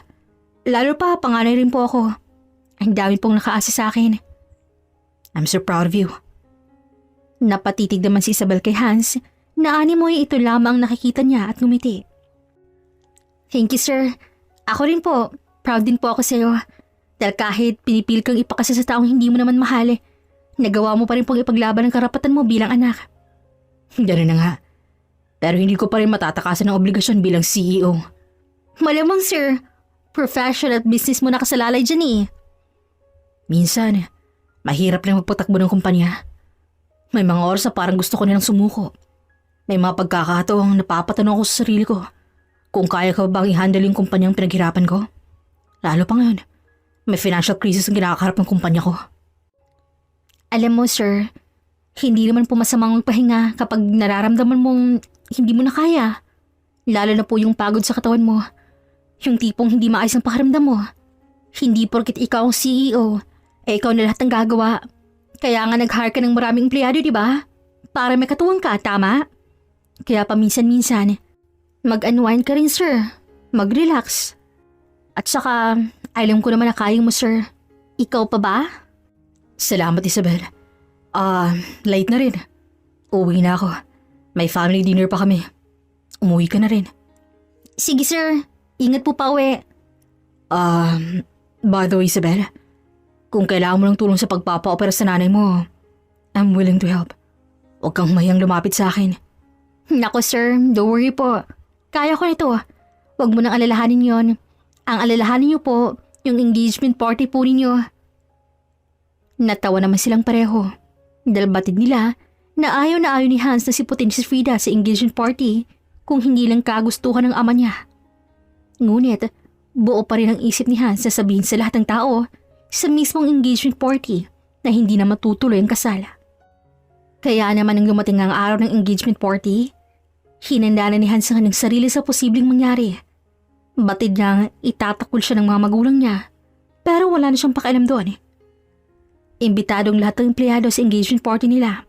Speaker 1: Lalo pa, panganay rin po ako. Ang dami pong nakaasa sa akin.
Speaker 2: I'm so proud of you.
Speaker 1: Napatitig naman si Isabel kay Hans na animoy ito lamang nakikita niya at ngumiti. Thank you, sir. Ako rin po. Proud din po ako sa iyo. Dahil kahit pinipil kang ipakasa sa taong hindi mo naman mahal, nagawa mo pa rin pong ipaglaban ang karapatan mo bilang anak.
Speaker 2: Ganun na nga. Pero hindi ko pa rin matatakasan ng obligasyon bilang CEO.
Speaker 1: Malamang, sir. Professional at business mo nakasalalay dyan eh.
Speaker 2: Minsan, mahirap rin magpatakbo ng kumpanya. May mga oras na parang gusto ko nilang sumuko. May mga pagkakataong napapatanong ako sa sarili ko kung kaya ko bang i-handle yung kumpanyang pinaghirapan ko. Lalo pa ngayon, may financial crisis ang kinakaharap ng kumpanya ko.
Speaker 1: Alam mo, sir, hindi naman po masamang magpahinga kapag nararamdaman mong hindi mo na kaya. Lalo na po yung pagod sa katawan mo. Yung tipong hindi maayos ang pakiramdam mo. Hindi porkit ikaw ang CEO, ikaw na lahat ng gagawa. Kaya nga nag-hire ka ng maraming empleyado, di ba? Para may katuwang ka, tama? Kaya paminsan-minsan, mag-unwind ka rin, sir. Mag-relax. At saka, alam ko naman na kaya mo, sir. Ikaw pa ba?
Speaker 2: Salamat, Isabel. Late na rin. Uwi na ako. May family dinner pa kami. Umuwi ka na rin.
Speaker 1: Sige, sir. Ingat po pa uwi.
Speaker 2: By the way, Isabel, kung kailangan mo ng tulong sa pagpapa-opera sa nanay mo, I'm willing to help. Huwag kang mahiyang lumapit sa akin.
Speaker 1: Nako, sir. Don't worry po. Kaya ko nito. Huwag mo nang alalahanin yon. Ang alalahanin niyo po, yung engagement party po ninyo. Natawa naman silang pareho. Dahil batid nila na ayaw ni Hans na siputin si Frida sa engagement party kung hindi lang kagustuhan ng ama niya. Ngunit, buo pa rin ang isip ni Hans na sabihin sa lahat ng tao sa mismong engagement party na hindi na matutuloy ang kasal. Kaya naman nang dumating ang araw ng engagement party, hinanda na ni Hans ang kanyang sarili sa posibleng mangyari. Batid niyang itatakol siya ng mga magulang niya, pero wala na siyang pakialam doon. Imbitadong lahat ng empleyado sa engagement party nila.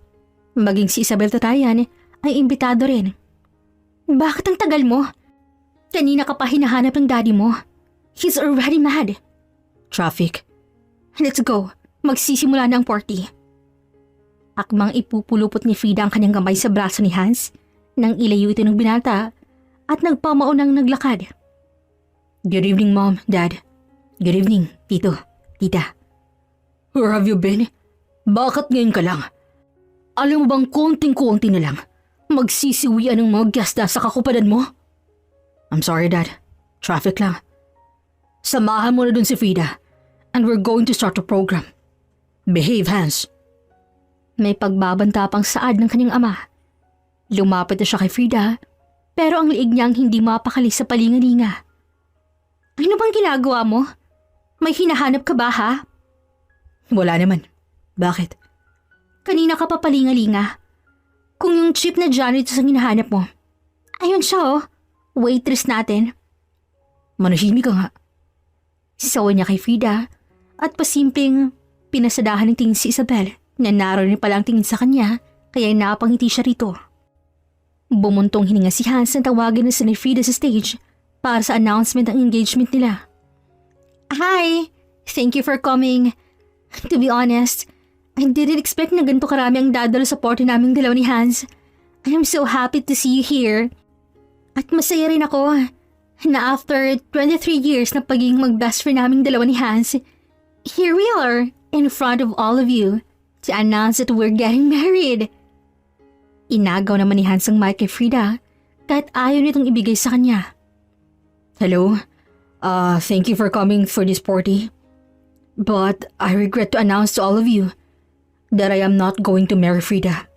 Speaker 1: Maging si Isabel Tatayan ay imbitado rin. Bakit ang tagal mo? Kanina ka pa hinahanap ng daddy mo. He's already mad.
Speaker 2: Traffic.
Speaker 1: Let's go. Magsisimula na ang party. Akmang ipupulupot ni Frida ang kanyang kamay sa braso ni Hans nang ilayo ito ng binata at nagpamaunang naglakad.
Speaker 2: Good evening, Mom, Dad. Good evening, Tito, Tita. Where have you been? Bakit ngayon ka lang? Alam mo bang konting-konti na lang, magsisiwian ng mga gasta sa kakupadan mo? I'm sorry, Dad. Traffic lang. Samahan mo na dun si Frida and we're going to start the program. Behave, Hans.
Speaker 1: May pagbabanta pang saad ng kanyang ama. Lumapit na siya kay Frida, pero ang liig niyang hindi mapakali sa palingalinga. Ano bang ginagawa mo? May hinahanap ka ba, ha?
Speaker 2: Wala naman. Bakit?
Speaker 1: Kanina ka pa palingalinga. Kung yung cheap na janitor ang hinahanap mo. Ayun siya, oh. Waitress natin.
Speaker 2: Manahimik ka nga.
Speaker 1: Sawa niya kay Frida at pasimpleng pinasadahan ng tingin si Isabel na naroon pala ang tingin sa kanya kaya napangiti siya rito. Bumuntong hininga si Hans na tawagin na si Frida sa stage para sa announcement ng engagement nila. Hi! Thank you for coming. To be honest, I didn't expect na ganito karami ang dadalo sa party naming dalaw ni Hans. I'm so happy to see you here. At masaya rin ako na after 23 years na pagiging mag-best friend naming dalawa ni Hans, here we are, in front of all of you to announce that we're getting married. Inagaw naman ni Hans ang mic kay Frida kahit ayaw nitong ibigay sa kanya.
Speaker 2: Hello? Thank you for coming for this party. But I regret to announce to all of you that I am not going to marry Frida.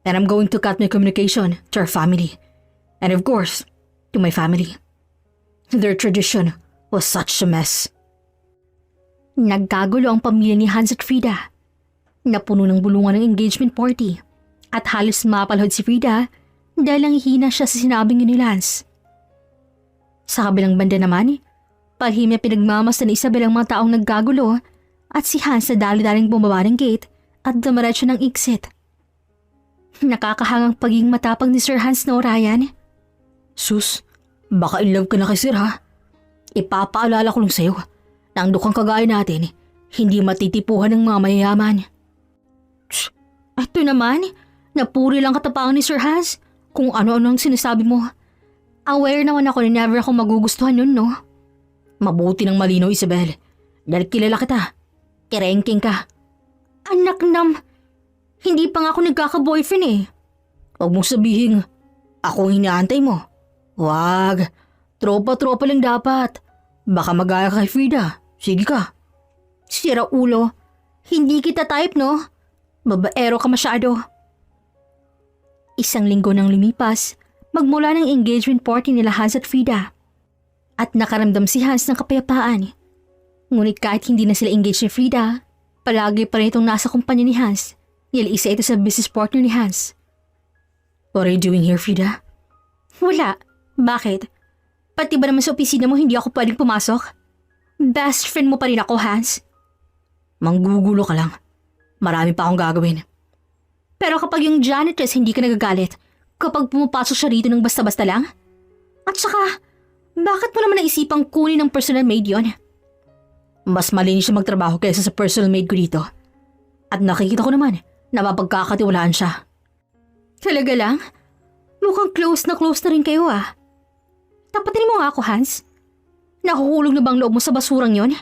Speaker 2: And I'm going to cut my communication to our family. And of course, to my family. Their tradition was such a mess.
Speaker 1: Nagkagulo ang pamilya ni Hans at Frida. Napuno ng bulungan ng engagement party at halos mapalhod si Frida dahil ang hina siya sa sinabing yun ni Lance. Sa kabilang banda naman, palihim na pinagmamasdan ni Isabel ang mga taong nagkagulo at si Hans na dali-daling bumaba ng gate at dumiretso ng exit. Nakakahangang pagiging matapang ni Sir Hans, no, Ryan?
Speaker 2: Sus, baka in love ka na kay Sir, ha? Ipapaalala ko lang sa'yo na ang dukang kagaya natin hindi matitipuhan ng mga mayayaman.
Speaker 1: Ito naman, napuri lang katapangan ni Sir Hans kung ano-ano ang sinasabi mo. Aware naman ako na never ako magugustuhan nun, no?
Speaker 2: Mabuti ng malinaw, Isabel. Dahil kilala kita. Kerengking ka.
Speaker 1: Anak nam, hindi pa nga ako nagkaka-boyfriend eh.
Speaker 2: Huwag mong sabihin, ako ang hinaantay mo. Wag, tropa-tropa lang dapat. Baka magaya ka kay Frida. Sige ka.
Speaker 1: Sira ulo, hindi kita type, no? Babaero ka masyado. Isang linggo nang lumipas, magmula ng engagement party nila Hans at Frida. At nakaramdam si Hans ng kapayapaan. Ngunit kahit hindi na sila engaged ni Frida, palagi pa rin itong nasa kumpanya ni Hans. Dahil isa ito sa business partner ni Hans.
Speaker 2: What are you doing here, Frida?
Speaker 1: Wala. Bakit? Pati ba naman sa opisina mo hindi ako pwedeng pumasok? Best friend mo pa rin ako, Hans.
Speaker 2: Manggugulo ka lang. Marami pa akong gagawin.
Speaker 1: Pero kapag yung janitress hindi ka nagagalit, kapag pumapasok siya rito ng basta-basta lang? At saka, bakit mo naman naisipang kunin ng personal maid yon?
Speaker 2: Mas malinis siya magtrabaho kaysa sa personal maid ko dito. At nakikita ko naman na mapagkakatiwalaan siya.
Speaker 1: Talaga lang? Mukhang close na rin kayo ah. Tapatin mo nga ako, Hans. Nahuhulog na bang loob mo sa basurang yon?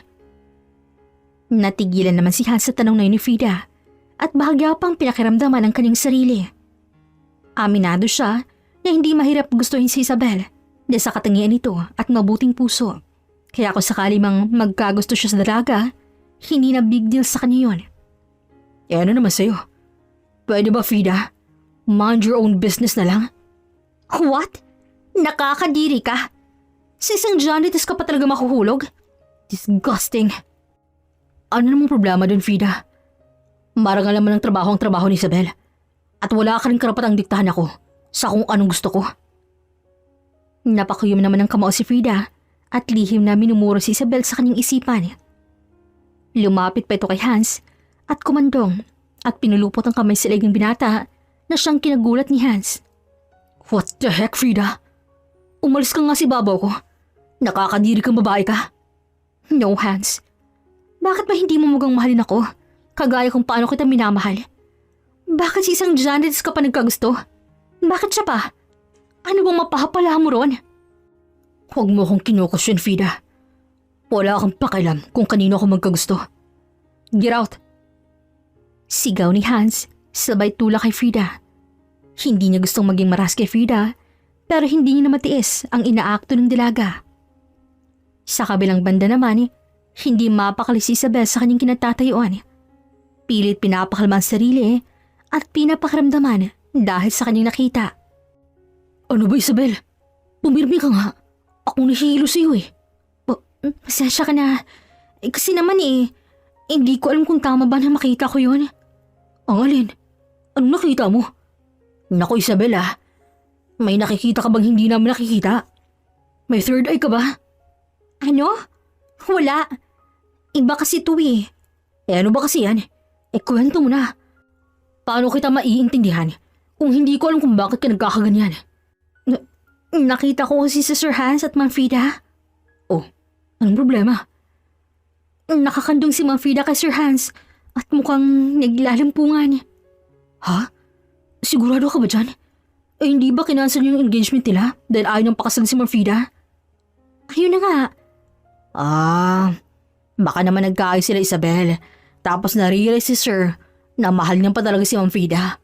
Speaker 1: Natigilan naman si Hans sa tanong na yun ni Frida at bahagya pang pinakiramdaman ang kanyang sarili. Aminado siya na hindi mahirap gustuhin si Isabel dahil sa katangian nito at mabuting puso. Kaya kung sakali mang magkagusto siya sa dalaga, hindi na big deal sa kanya yun.
Speaker 2: Eh ano naman sa'yo? Pwede ba, Frida? Mind your own business na lang?
Speaker 1: What? Nakakadiri ka? Sa isang janitress ka pa talaga makuhulog? Disgusting.
Speaker 2: Ano namang problema dun, Frida? Marangal naman ang trabaho ni Isabel. At wala ka rin karapatang diktahan ako sa kung anong gusto ko.
Speaker 1: Napakuyom naman ng kamao si Frida at lihim na minumuro si Isabel sa kanyang isipan. Lumapit pa ito kay Hans at kumandong at pinulupot ang kamay sa leg ng binata na siyang kinagulat ni Hans.
Speaker 2: What the heck, Frida? Umalis ka nga si babaw ko. Nakakadiri kang babae ka.
Speaker 1: No, Hans. Bakit ba hindi mo mugang mahalin ako? Kagaya kung paano kita minamahal. Bakit si isang janitress ka pa nagkagusto? Bakit siya pa? Ano bang mapahapala mo ron?
Speaker 2: Huwag mo akong kinukusyon, Frida. Wala kang pakialam kung kanino ako magkagusto. Get out!
Speaker 1: Sigaw ni Hans, sabay tulak kay Frida. Hindi niya gustong maging maras kay Frida, pero hindi niya na matiis ang inaakto ng dilaga. Sa kabilang banda naman, hindi mapakali si Isabel sa kanyang kinatatayuan. Pilit pinapakalma ang sarili at pinapakiramdaman dahil sa kanyang nakita.
Speaker 2: Ano ba, Isabel? Pumirmi ka nga. Akong nahihilo sa'yo eh.
Speaker 1: Pasensya ka na. Kasi naman hindi ko alam kung tama ba na makita ko yun.
Speaker 2: Ang alin? Anong nakita mo? Naku, Isabel ah. May nakikita ka bang hindi namin nakikita? May third eye ka ba?
Speaker 1: Ano? Wala. Iba kasi ito eh.
Speaker 2: Eh ano ba kasi yan? Kwento mo na. Paano kita maiintindihan kung hindi ko alam kung bakit ka nagkakaganyan?
Speaker 1: Nakita ko kasi sa Sir Hans at Ma'am Frida.
Speaker 2: Oh, anong problema?
Speaker 1: Nakakandong si Ma'am Frida kay Sir Hans at mukhang naglalampungan.
Speaker 2: Ha? Sigurado ka ba dyan? Eh hindi ba kinansel yung engagement nila dahil ayaw nang pakasal si Ma'am Frida?
Speaker 1: Ayun na nga.
Speaker 2: Baka naman nagkaayos sila, Isabel. Tapos na-realize si Sir na mahal niya pa talaga si Ma'am Frida.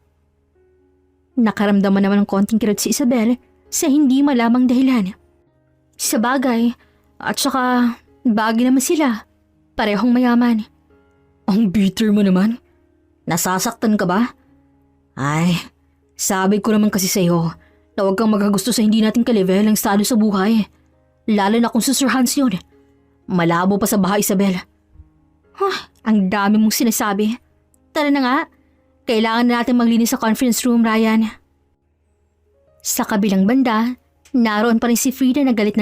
Speaker 1: Nakaramdaman naman ng konting kirot si Isabel sa hindi malamang dahilan. Sa bagay, at saka bagay naman sila. Parehong mayaman.
Speaker 2: Ang bitter mo naman. Nasasaktan ka ba? Ay, sabi ko naman kasi sa'yo na huwag kang magkagusto sa hindi nating ka-level ang estado sa buhay. Lalo na kung si Sir Hans yun. Malabo pa sa baha, Isabel.
Speaker 1: Ang dami mong sinasabi. Tara na nga. Kailangan na natin maglinis sa conference room, Ryan. Sa kabilang banda, naroon pa rin si Frida na galit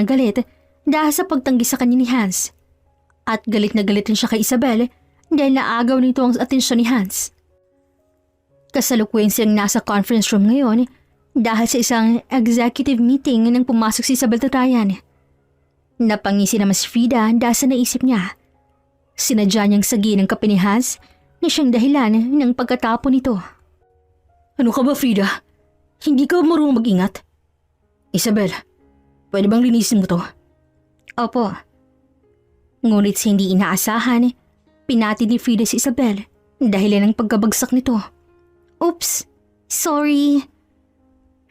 Speaker 1: dahil sa pagtanggi sa kanya ni Hans. At galit na galit rin siya kay Isabel dahil naagaw nito ang atensyon ni Hans. Kasalukuyan silang nasa conference room ngayon dahil sa isang executive meeting nang pumasok si Isabel at Ryan. Napangisi naman si Frida dahil sa naisip niya. Sinadya niyang sagihin ng kape ni Hans na siyang dahilan ng pagkatapon nito.
Speaker 2: Ano ka ba, Frida? Hindi ka marunong mag-ingat? Isabel, pwede bang linisin mo to?
Speaker 1: Opo. Ngunit sa hindi inaasahan, pinati ni Frida si Isabel dahil ng pagkabagsak nito. Oops, sorry.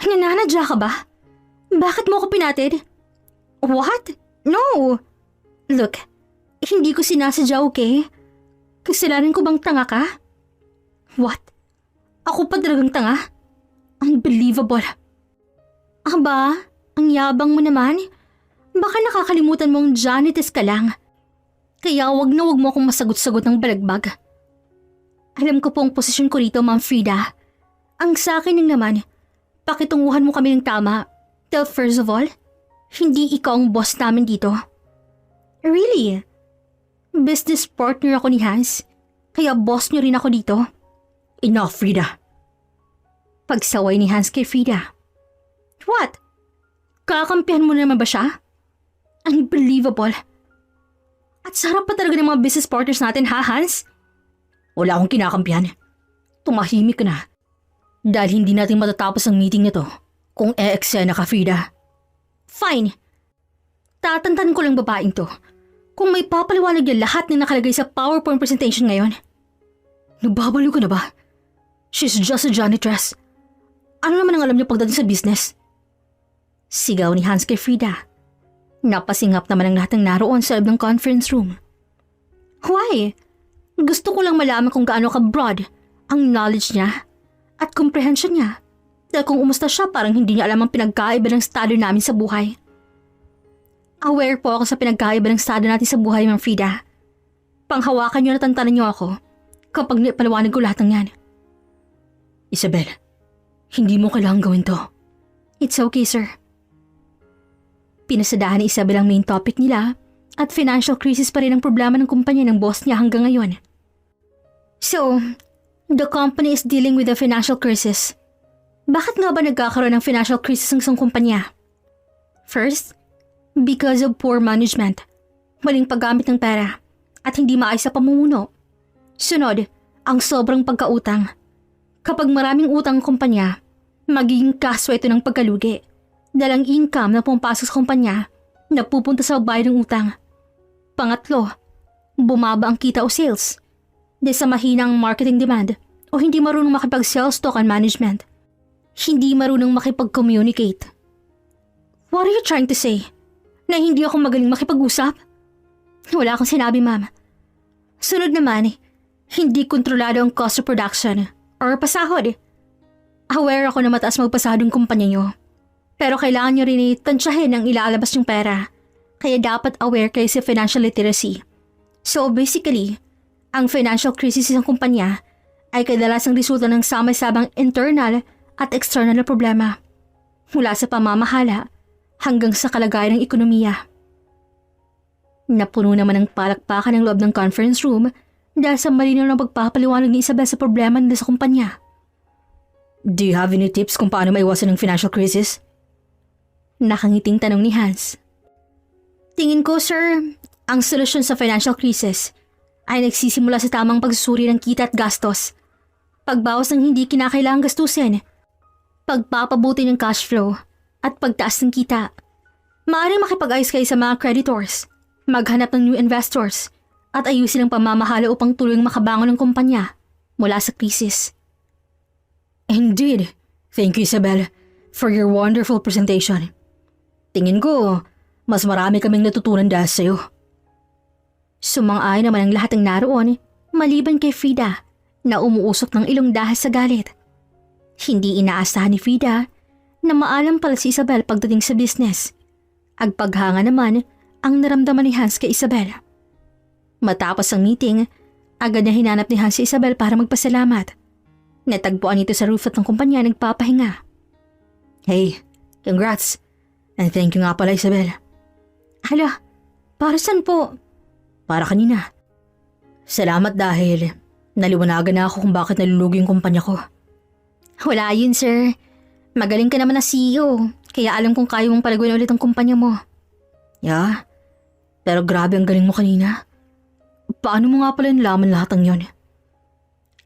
Speaker 1: Nananadya ka ba? Bakit mo ako pinatid? What? No! Look, hindi ko sinasadya, okay? Kasalanan ko bang tanga ka? What? Ako pa talagang tanga? Unbelievable. Aba, ang yabang mo naman. Baka nakakalimutan mong janitress ka lang. Kaya wag na wag mo akong masagot-sagot ng balagbag. Alam ko po ang posisyon ko rito, Ma'am Frida. Ang sa akin lang naman, pakitunguhan mo kami ng tama. Till first of all, hindi ikaw ang boss namin dito. Really? Business partner ako ni Hans, kaya boss niyo rin ako dito.
Speaker 2: Enough, Frida.
Speaker 1: Pagsaway ni Hans kay Frida. What? Kakampihan mo naman ba siya? Unbelievable. At sarap pa talaga ng mga business partners natin, ha, Hans?
Speaker 2: Wala akong kinakampihan. Tumahimik ka na. Dahil hindi natin matatapos ang meeting na to kung e-eksena ka, Frida.
Speaker 1: Fine. Tatantan ko lang babaeng to kung may papaliwanag niya lahat na nakalagay sa PowerPoint presentation ngayon.
Speaker 2: Nababalo ka na ba? She's just a janitress. Ano naman ang alam niya pagdating sa business?
Speaker 1: Sigaw ni Hans kay Frida. Napasingap naman ang lahat ng naroon sa loob ng conference room. Why? Gusto ko lang malaman kung gaano ka-broad ang knowledge niya at comprehension niya. Dahil kung umusta siya parang hindi niya alam ang pinagkaiba ng estado namin sa buhay. Aware po ako sa pinagkaiba ng estado natin sa buhay, Ma'am Frida. Panghawakan niyo na tantanan niyo ako kapag naipaliwanag ko lahat ng yan.
Speaker 2: Isabel, hindi mo kailangang gawin to.
Speaker 1: It's okay, sir. Pinasadahan ni Isabel ang main topic nila at financial crisis pa rin ang problema ng kumpanya ng boss niya hanggang ngayon. So, the company is dealing with a financial crisis. Bakit nga ba nagkakaroon ng financial crisis ng isang kumpanya? First, because of poor management, maling paggamit ng pera, at hindi maayos sa pamumuno. Sunod, ang sobrang pagkautang. Kapag maraming utang ang kumpanya, magiging kaswa ito ng pagkalugi. Dahil ang income na pumapasok sa kumpanya, napupunta sa bayad ng utang. Pangatlo, bumaba ang kita o sales. Dahil sa mahinang marketing demand o hindi marunong makipag-sales talk and management. Hindi marunong makipag-communicate. What are you trying to say? Na hindi ako magaling makipag-usap? Wala akong sinabi, ma'am. Sunod naman, hindi kontrolado ang cost of production or pasahod. Aware ako na mataas magpasahod ang kumpanya niyo. Pero kailangan niyo rin itansyahin ang ilalabas yung pera. Kaya dapat aware kayo sa financial literacy. So basically, ang financial crisis ng kumpanya ay kadalasang resulta ng samay-sabang internal at external na problema. Mula sa pamamahala hanggang sa kalagayan ng ekonomiya. Napuno naman ng palakpakan ng loob ng conference room dahil sa malinaw na pagpapaliwanag ni Isabel sa problema nila sa kumpanya.
Speaker 2: Do you have any tips kung paano maiwasan ng financial crisis?
Speaker 1: Nakangiting tanong ni Hans. Tingin ko, sir, ang solusyon sa financial crisis ay nagsisimula sa tamang pagsusuri ng kita at gastos, pagbawas ng hindi kinakailangang gastusin, pagpapabuti ng cash flow, at pagtaas ng kita. Maaaring makipag-ayos kayo sa mga creditors, maghanap ng new investors, at ayusin ang pamamahala upang tuluyang makabangon ng kumpanya mula sa krisis.
Speaker 2: Indeed. Thank you, Isabel, for your wonderful presentation. Tingin ko, mas marami kaming natutunan dahil sa'yo.
Speaker 1: Sumang-ayon naman ang lahat ng naroon, maliban kay Frida na umuusok ng ilong dahil sa galit. Hindi inaasahan ni Frida na maalam pala si Isabel pagdating sa business. Agpaghanga naman ang naramdaman ni Hans kay Isabel. Matapos ang meeting, agad na hinanap ni Hans si Isabel para magpasalamat. Natagpuan ito sa rooftop ng kumpanya nagpapahinga.
Speaker 2: Hey, congrats. And thank you nga pala, Isabel.
Speaker 1: Hala, para saan po?
Speaker 2: Para kanina. Salamat dahil naliwanagan na ako kung bakit nalulugi yung kumpanya ko.
Speaker 1: Wala yun, sir. Magaling ka naman na CEO, kaya alam kong kaya mong palaguin ulit ang kumpanya mo.
Speaker 2: Yeah, pero grabe ang galing mo kanina. Paano mo nga pala nalaman lahat ng yon?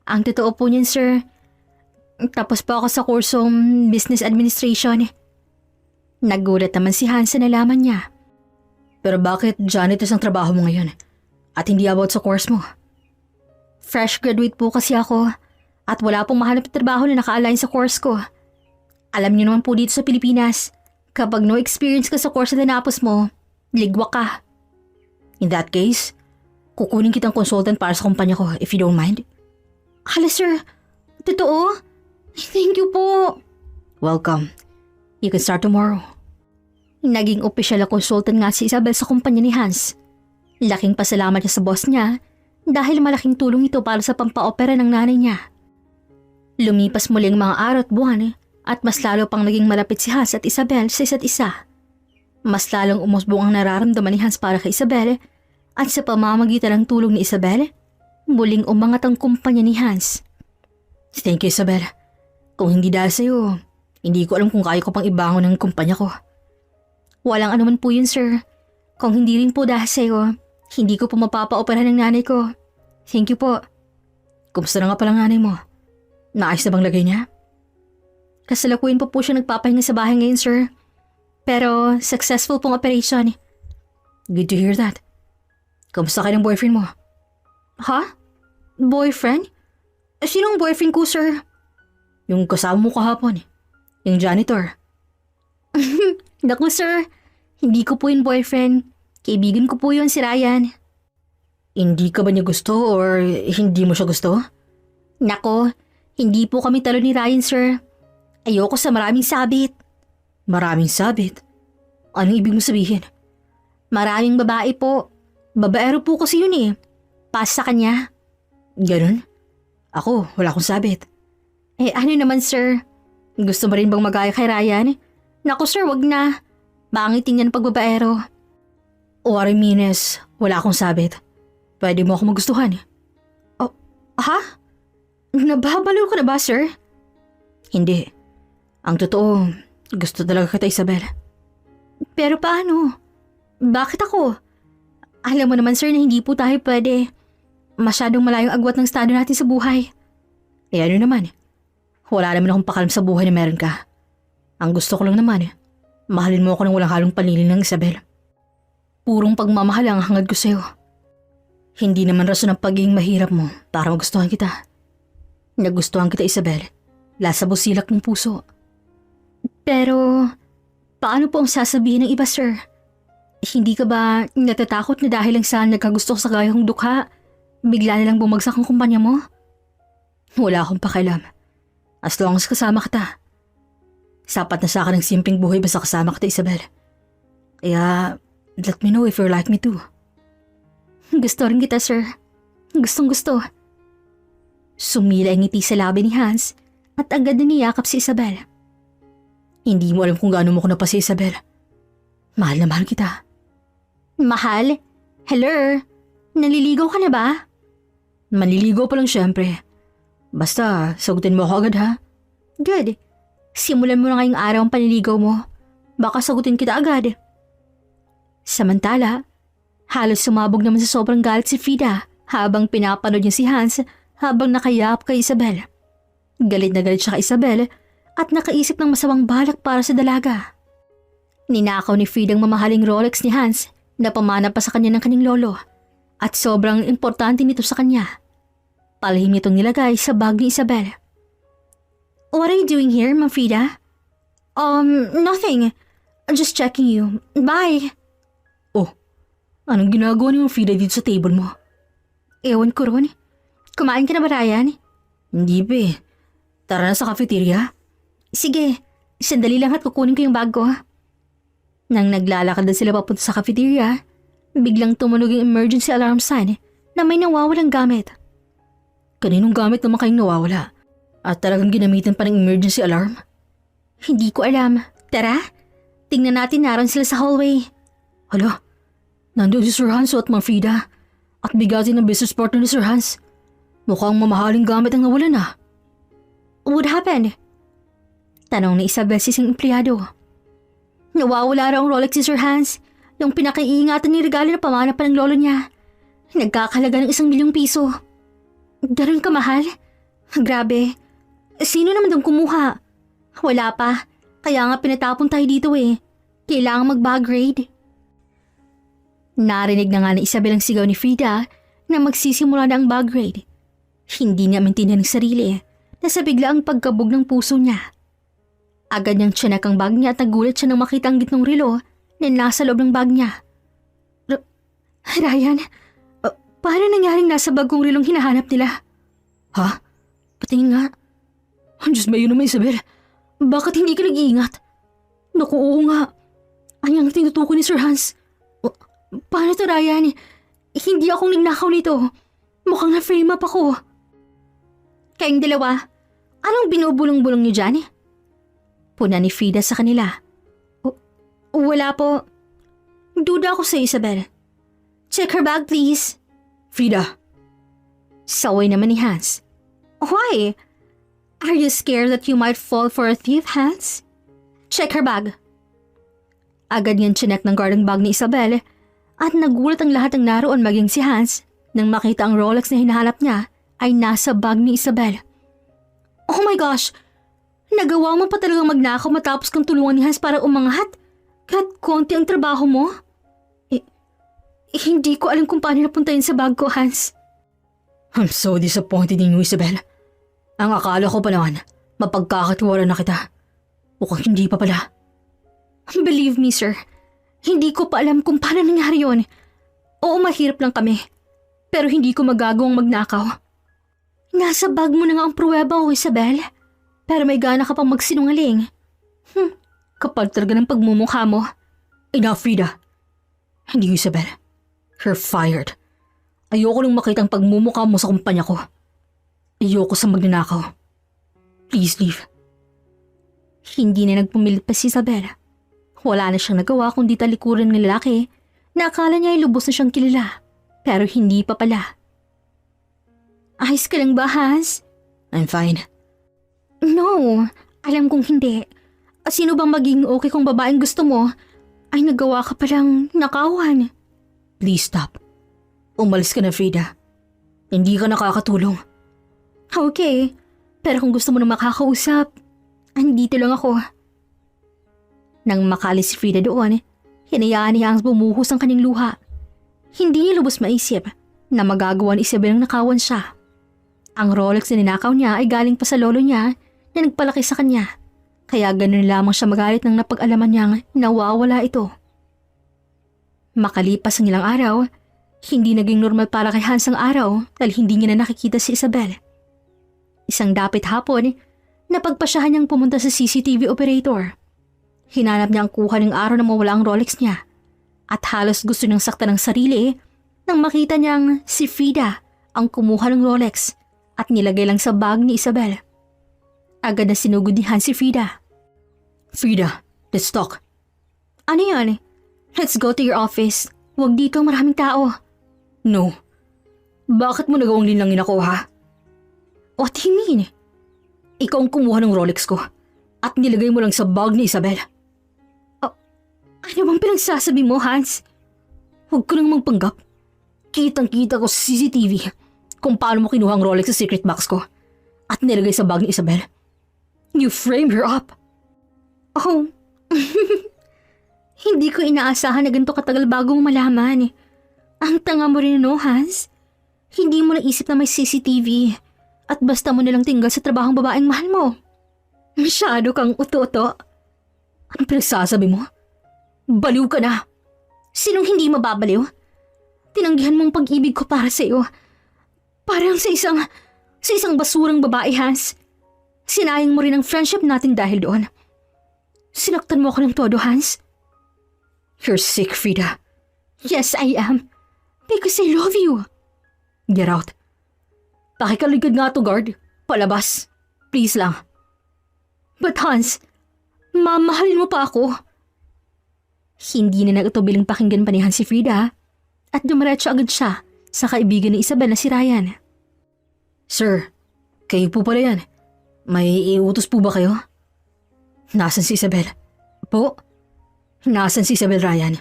Speaker 1: Ang totoo po niyan, sir. Tapos pa ako sa kursong Business Administration. Nagulat naman si Hans na nalaman niya.
Speaker 2: Pero bakit janitor ang trabaho mo ngayon? At hindi about sa course mo?
Speaker 1: Fresh graduate po kasi ako at wala pong mahanap na trabaho na naka-align sa course ko. Alam niyo naman po dito sa Pilipinas, kapag no experience ka sa course na tinapos mo, ligwa ka.
Speaker 2: In that case, kukunin kitang consultant para sa kumpanya ko if you don't mind.
Speaker 1: Hala, sir. Totoo? Thank you po.
Speaker 2: Welcome. You can start tomorrow.
Speaker 1: Naging opisyal na consultant nga si Isabel sa kumpanya ni Hans. Laking pasalamat niya sa boss niya dahil malaking tulong ito para sa pampaopera ng nanay niya. Lumipas muli ang mga araw at buwan at mas lalo pang naging malapit si Hans at Isabel sa isa't isa. Mas lalong umusbong ang nararamdaman ni Hans para kay Isabel at sa pamamagitan ng tulong ni Isabel, muling umangat ang kumpanya ni Hans.
Speaker 2: Thank you, Isabel. Kung hindi dahil sa'yo, hindi ko alam kung kaya ko pang ibangon ang kumpanya ko.
Speaker 1: Walang anuman po yun, sir. Kung hindi rin po dahil sa'yo, hindi ko po mapapaoperahan ng nanay ko. Thank you po.
Speaker 2: Kumusta na nga palang nanay mo? Naayos na bang lagay niya?
Speaker 1: Kasalukuyan po siya nagpapahinga sa bahay ngayon, sir. Pero successful pong operation.
Speaker 2: Good to hear that. Kumusta kayo ng boyfriend mo?
Speaker 1: Ha? Boyfriend? Sinong boyfriend ko, sir?
Speaker 2: Yung kasama mo kahapon. Yung janitor.
Speaker 1: Naku, sir. Hindi ko po yung boyfriend. Kaibigan ko po yun si Ryan.
Speaker 2: Hindi ka ba niya gusto or hindi mo siya gusto?
Speaker 1: Nako, hindi po kami talo ni Ryan, sir. Ayoko sa maraming sabit.
Speaker 2: Maraming sabit? Anong ibig mo sabihin?
Speaker 1: Maraming babae po. Babaero po kasi yun eh. Pas sa kanya.
Speaker 2: Ganun? Ako, wala akong sabit.
Speaker 1: Ano naman, sir? Gusto mo rin bang magaya kay Ryan? Naku, sir, wag na. Bangit tingnan pag babaero.
Speaker 2: What I mean is, wala akong sabit. Pwede mo ako magustuhan.
Speaker 1: Oh, ha? Nababaliw ka na ba, sir?
Speaker 2: Hindi. Ang totoo, gusto talaga kita, Isabel.
Speaker 1: Pero paano? Bakit ako? Alam mo naman, sir, na hindi po tayo pwede. Masyadong malayong agwat ng estado natin sa buhay.
Speaker 2: Ano naman? Wala naman akong pakalam sa buhay na meron ka. Ang gusto ko lang naman, mahalin mo ako ng walang halong panlilin ng Isabel. Purong pagmamahal ang hangad ko sa'yo. Hindi naman rason ang pagiging mahirap mo para magustuhan kita. Nagustuhan kita, Isabel. Lasa busilak ng puso.
Speaker 1: Pero, paano po ang sasabihin ng iba, sir? Hindi ka ba natatakot na dahil lang sa nagkagusto sa gayong dukha, bigla nilang bumagsak ang kumpanya mo?
Speaker 2: Wala akong pakialam. As long as kasama kita. Sapat na sa akin ang simpleng buhay basta kasama kita, Isabel. Kaya, let me know if you're like me too.
Speaker 1: Gusto rin kita, sir. Gustong gusto. Sumila ang ngiti sa labi ni Hans at agad na niyakap si Isabel.
Speaker 2: Hindi mo alam kung gaano mo ko napasi, Isabel. Mahal na mahal kita.
Speaker 1: Mahal? Hello? Naliligaw ka na ba?
Speaker 2: Manliligaw pa lang syempre. Basta, sagutin mo ako agad, ha?
Speaker 1: Good. Simulan mo na ngayong araw ang panliligaw mo. Baka sagutin kita agad. Samantala, halos sumabog naman sa sobrang galit si Frida habang pinapanood niya si Hans habang nakayap kay Isabel. Galit na galit siya kay Isabel at nakaisip ng masamang balak para sa dalaga. Ninakaw ni Frida ang mamahaling Rolex ni Hans na pamana pa sa kanya ng kanyang lolo At sobrang importante nito sa kanya. Palihim nitong nilagay sa bag ni Isabel. What are you doing here, Ma'am Frida? Nothing. Just checking you. Bye.
Speaker 2: Oh, anong ginagawa ni Ma'am Frida dito sa table mo?
Speaker 1: Ewan ko ron. Kumain ka na ba, Ryan?
Speaker 2: Hindi ba eh. Tara na sa cafeteria.
Speaker 1: Sige, sandali lang at kukunin ko yung bag ko. Nang naglalakad na sila papunta sa cafeteria, biglang tumunog yung emergency alarm sign na may nawawalang gamit.
Speaker 2: Kaninong gamit naman kayong nawawala? At talagang ginamitan pa ng emergency alarm?
Speaker 1: Hindi ko alam. Tara, tingnan natin naroon sila sa hallway.
Speaker 2: Hala, nandoon si Sir Hans at Ma'am Frida at bigatin ng business partner ni Sir Hans. Mukhang mamahaling gamit ang nawala na.
Speaker 1: What happened? Tanong ni Isabel sa isang empleyado. Nawawala raw ang Rolex ni Sir Hans, yung pinakaiingatan ni regalo na pamana pa ng lolo niya. Nagkakalaga ng 1 milyong piso. Ganun kamahal? Grabe. Sino naman doon kumuha? Wala pa. Kaya nga pinatapon tayo dito eh. Kailangan mag-bag raid. Narinig na nga ni Isabel ang sigaw ni Frida na magsisimula na ang bag raid. Hindi niya maintindihan ng sarili na sa bigla ang pagkabog ng puso niya. Agad niyang tiyanak ang bag niya at nagulat siya nang makita ang gitnong relo na nasa loob ng bag niya. Ryan, paano nangyaring nasa bagong relong hinahanap nila?
Speaker 2: Ha? Patingin nga. Diyos ba yun naman, Isabel? Bakit hindi ka nag-iingat? Naku, oo nga. Ayang tinutukoy ni Sir Hans.
Speaker 1: Paano to, Ryan? Hindi akong nagnakaw nito. Mukhang na-frame up ako. Kayong dalawa, anong binubulong-bulong niyo dyan? Puna ni Frida sa kanila. Wala po. Duda ako sa Isabel. Check her bag, please.
Speaker 2: Frida.
Speaker 1: Saway naman ni Hans. Why? Are you scared that you might fall for a thief, Hans? Check her bag. Agad niyang chinek ng guard ang bag ni Isabel at nagulat ang lahat ng naroon maging si Hans nang makita ang Rolex na hinahanap niya ay nasa bag ni Isabel. Oh my gosh! Nagawa mo pa talagang magnakaw matapos kang tulungan ni Hans para umangat? Kahit konti ang trabaho mo? Hindi ko alam kung paano napunta yun sa bag ko, Hans.
Speaker 2: I'm so disappointed in you, Isabel. Ang akala ko pa naman, mapagkakatiwala na kita. Mukhang hindi pa pala.
Speaker 1: Believe me, sir. Hindi ko pa alam kung paano nangyari yun. Oo, mahirap lang kami. Pero hindi ko magagawang magnakaw. Nasa bag mo na nga ang pruweba ko, Isabel. Pero may gana ka pang magsinungaling. Kapal talaga ng pagmumukha mo.
Speaker 2: Enough, Frida. Hindi, Isabel. You're fired. Ayoko nang makita ang pagmumukha mo sa kumpanya ko. Ayoko sa magnanakaw. Please leave.
Speaker 1: Hindi na nagpumilit pa si Isabel. Wala na siyang nagawa kundi talikuran ng lalaki na akala niya ay lubos na siyang kilala. Pero hindi pa pala. Ayos ka lang ba, Hans?
Speaker 2: I'm fine.
Speaker 1: No, alam kong hindi. Sino bang maging okay kung babaeng gusto mo ay nagawa ka palang nakawan?
Speaker 2: Please stop. Umalis ka na, Frida. Hindi ka nakakatulong.
Speaker 1: Okay, pero kung gusto mo na makakausap, andito lang ako. Nang makalis si Frida doon, hinayaan niya ang bumuhos ang kanyang luha. Hindi niya lubos maisip na magagawa ni Isabel ang nakawan siya. Ang Rolex na ninakaw niya ay galing pa sa lolo niya na nagpalaki sa kanya. Kaya ganun lamang siya magalit nang napag-alaman niyang nawawala ito. Makalipas ang ilang araw, hindi naging normal para kay Hans ang araw dahil hindi niya na nakikita si Isabel. Isang dapit hapon, napagpasyahan niyang pumunta sa CCTV operator. Hinanap niya ang kuha ng araw na mawala ang Rolex niya at halos gusto niyang saktan ng sarili nang makita niyang si Frida ang kumuha ng Rolex at nilagay lang sa bag ni Isabel. Agad na sinugod ni Hans si Frida.
Speaker 2: Frida, let's talk.
Speaker 1: Ano yan? Let's go to your office. Huwag dito, maraming tao.
Speaker 2: No. Bakit mo nagawang linlangin ako, ha?
Speaker 1: What do you mean?
Speaker 2: Ikaw ang kumuha ng Rolex ko at nilagay mo lang sa bag ni Isabel.
Speaker 1: Ano bang pinagsasabi mo, Hans?
Speaker 2: Huwag ko nang magpanggap. Kitang-kita ko sa CCTV kung paano mo kinuha ang Rolex sa secret box ko at nilagay sa bag ni Isabel. You framed her up.
Speaker 1: Oh, hindi ko inaasahan na ganito katagal bago mo malaman. Ang tanga mo rin no, Hans? Hindi mo naisip na may CCTV at basta mo nalang tinggal sa trabahong babaeng mahal mo. Masyado kang uto-uto.
Speaker 2: Anong pinagsasabi mo? Baliw ka na.
Speaker 1: Sinong hindi mababaliw? Tinanggihan mong pag-ibig ko para sa iyo. Parang sa isang basurang babae, Hans. Sinayang mo rin ang friendship natin dahil doon. Sinaktan mo ako ng todo, Hans.
Speaker 2: You're sick, Frida.
Speaker 1: Yes, I am. Because I love you.
Speaker 2: Get out. Pakikaligad nga to, guard. Palabas. Please lang.
Speaker 1: But Hans, mamahalin mo pa ako. Hindi na nagtubiling pakinggan pa ni Hans si Frida at dumiretso agad siya sa kaibigan ni Isabel na si Ryan.
Speaker 2: Sir, kayo po pala yan. May iutos po ba kayo? Nasaan si Isabel? Po? Nasaan si Isabel, Ryan?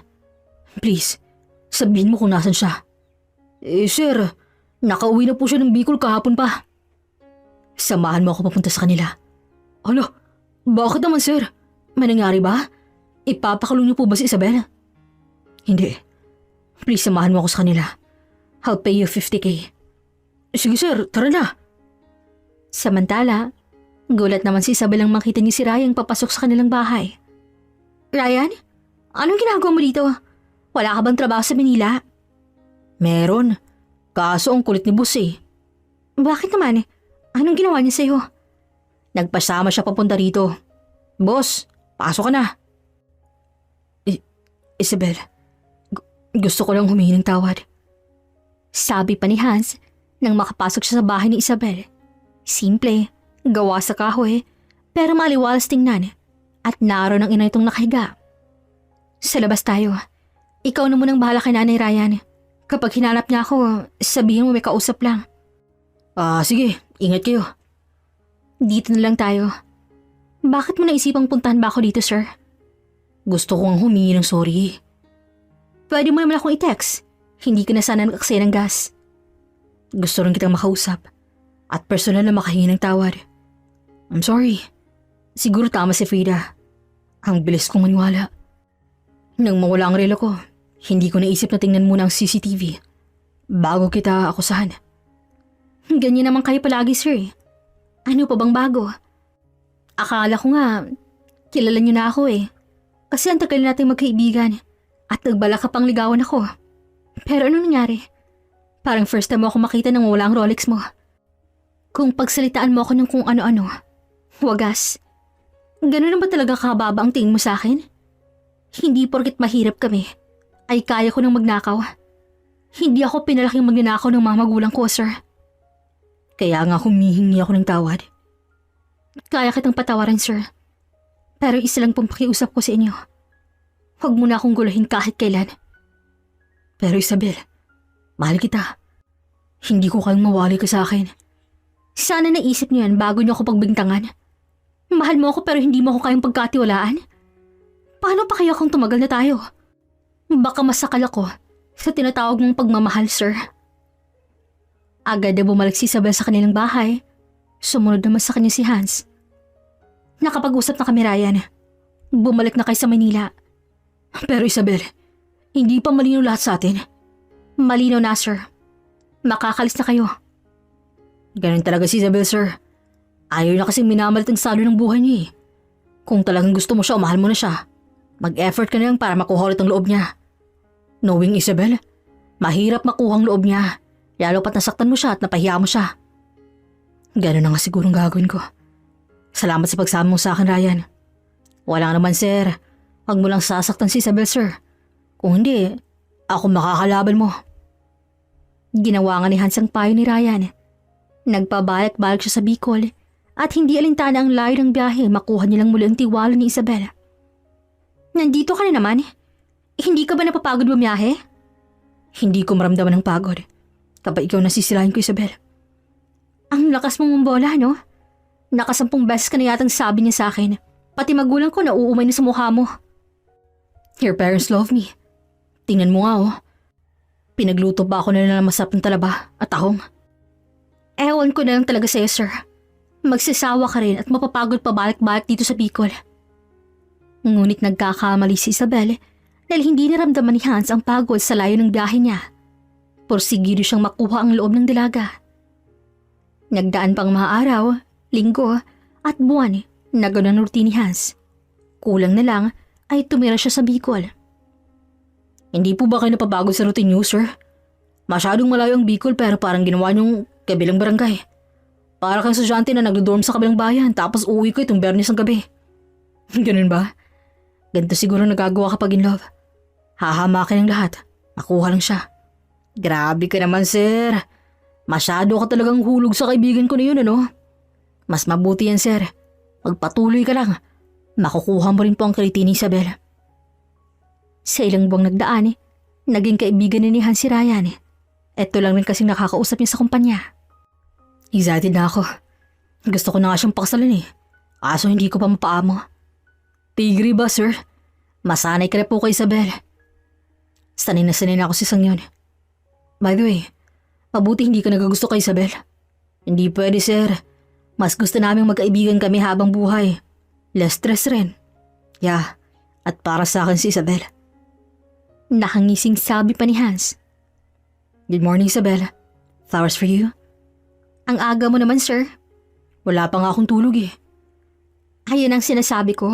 Speaker 2: Please, sabihin mo kung nasaan siya. Sir, nakauwi na po siya ng Bicol kahapon pa. Samahan mo ako papunta sa kanila. Alo, bakit naman sir? May nangyari ba? Ipapakulong niyo po ba si Isabel? Hindi. Please samahan mo ako sa kanila. I'll pay you 50K. Sige sir, tara na.
Speaker 1: Samantala, gulat naman si Isabel ang makita niya si Ryan papasok sa kanilang bahay. Ryan, anong ginagawa mo dito? Wala ka bang trabaho sa Manila?
Speaker 2: Meron. Kaso ang kulit ni boss eh.
Speaker 1: Bakit naman? Anong ginawa niya sa'yo?
Speaker 2: Nagpasama siya papunta rito. Boss, pasok ka na. Isabel, gusto ko lang humingi ng tawad.
Speaker 1: Sabi pa ni Hans nang makapasok siya sa bahay ni Isabel. Simple, gawa sa kahoy, pero maliwalas tingnan at naroon ang ina itong nakahiga. Sa labas tayo. Ikaw na munang bahala kay Nanay Ryan. Kapag hinanap niya ako, sabihin mo may kausap lang.
Speaker 2: Sige, ingat kayo.
Speaker 1: Dito na lang tayo. Bakit mo naisipang puntahan ba ako dito, sir?
Speaker 2: Gusto kong humingi ng sorry.
Speaker 1: Pwede mo naman akong i-text. Hindi ka na sana nag-aksaya ng gas.
Speaker 2: Gusto rin kitang makausap at personal na makahingi ng tawad. I'm sorry. Siguro tama si Frida. Ang bilis kong maniwala. Nang mawala ang relo ko, hindi ko naisip na tingnan muna ang CCTV bago kita akusahan.
Speaker 1: Ganyan naman kayo palagi, sir. Ano pa bang bago? Akala ko nga, kilala niyo na ako eh. Kasi ang tagal natin magkaibigan at nagbala ka pang ligawan ako. Pero ano nangyari? Parang first time mo ako makita nang wala ang Rolex mo. Kung pagsalitaan mo ako ng kung ano-ano, wagas. Ganun na ba talaga kababa ang tingin mo sa akin? Hindi porket mahirap kami, ay kaya ko nang magnakaw. Hindi ako pinalaking magnanakaw ng mga magulang ko, sir.
Speaker 2: Kaya nga humihingi ako ng tawad.
Speaker 1: Kaya kitang patawarin, sir. Pero isa lang pong pakiusap ko sa inyo. Huwag mo na akong guluhin kahit kailan.
Speaker 2: Pero Isabel, mahal kita. Hindi ko kayang mawali ka sa akin.
Speaker 1: Sana naisip niyo yan bago niyo ako pagbintangan. Mahal mo ako pero hindi mo ako kayang pagkatiwalaan. Paano pa kaya kung tumagal na tayo? Baka masakal ako sa tinatawag mong pagmamahal, sir. Agad na bumalik si Isabel sa kanilang bahay. Sumunod naman sa kanya si Hans. Nakapag-usap na kami, Ryan. Bumalik na kayo sa Manila.
Speaker 2: Pero Isabel, hindi pa malinaw lahat sa atin.
Speaker 1: Malinaw na, sir. Makakalis na kayo.
Speaker 2: Ganun talaga si Isabel, sir. Ayaw na kasing minamalit ang salo ng buhay niya eh. Kung talagang gusto mo siya o mahal mo na siya, mag-effort ka na lang para makuha ulit ang loob niya. Knowing Isabel, mahirap makuha ang loob niya, lalo pat nasaktan mo siya at napahiya mo siya. Ganun na nga sigurong gagawin ko. Salamat sa pagsama mo sa akin, Ryan. Wala naman, sir. Huwag mo lang sasaktan si Isabel, sir. Kung hindi, ako makakalaban mo.
Speaker 1: Ginawa nga ni Hans ang payo ni Ryan. Nagpabalik-balik siya sa Bicol at hindi alintana ang layo ng biyahe makuha nilang muli ang tiwala ni Isabel. Nandito ka na naman. Hindi ka ba napapagod bumiyahe?
Speaker 2: Hindi ko maramdaman ng pagod kapag ikaw nasisilahin ko, Isabel.
Speaker 1: Ang lakas mong bola, no? Nakasampung beses ka na yatang sabi niya sa akin. Pati magulang ko na uumay na sa mukha mo.
Speaker 2: Your parents love me. Tingnan mo nga, oh. Pinagluto pa ako na ng masarap ng talaba at tahong.
Speaker 1: Ewan ko na lang talaga sa'yo, sir. Magsasawa ka rin at mapapagod pa balik-balik dito sa Bicol. Ngunit nagkakamali si Isabel dahil hindi naramdaman ni Hans ang pagod sa layo ng biyahe niya Porsigido siyang makuha ang loob ng dalaga. Nagdaan pang mga araw, linggo at buwan na gano'n ang routine ni Hans. Kulang na lang ay tumira siya sa Bicol.
Speaker 2: Hindi po ba kayo napapagod sa routine niyo, sir? Masyadong malayo ang Bicol pero parang ginawa niyong kabilang barangay. Para kang estudyante na nagdo-dorm sa kabilang bayan tapos uuwi ko itong Bernes ng gabi. Ganun ba? Ganito siguro nagagawa kapag in love. Hahamakin ang lahat. Makuha lang siya. Grabe ka naman, sir. Masyado ka talagang hulog sa kaibigan ko na yun, ano? Mas mabuti yan, sir. Magpatuloy ka lang. Makukuha mo rin po ang kiliti ni Isabel.
Speaker 1: Sa ilang buwang nagdaan, naging kaibigan ni Hans si Ryan. Ito lang rin kasing nakakausap niya sa kumpanya.
Speaker 2: Excited na ako. Gusto ko na nga siyang pakasalan Kaso hindi ko pa mapaamo. Tigre ba, sir? Masanay ka na po kay Isabel. Sanay na ako sa isang yun. By the way, mabuti hindi ka nagagusto kay Isabel. Hindi pwede, sir. Mas gusto naming magkaibigan kami habang buhay. Less stress rin. Yeah, at para sa akin si Isabel.
Speaker 1: Nakangising sabi pa ni Hans.
Speaker 2: Good morning, Isabel. Flowers for you?
Speaker 1: Ang aga mo naman, sir.
Speaker 2: Wala pa nga akong tulog
Speaker 1: Ayun ang sinasabi ko.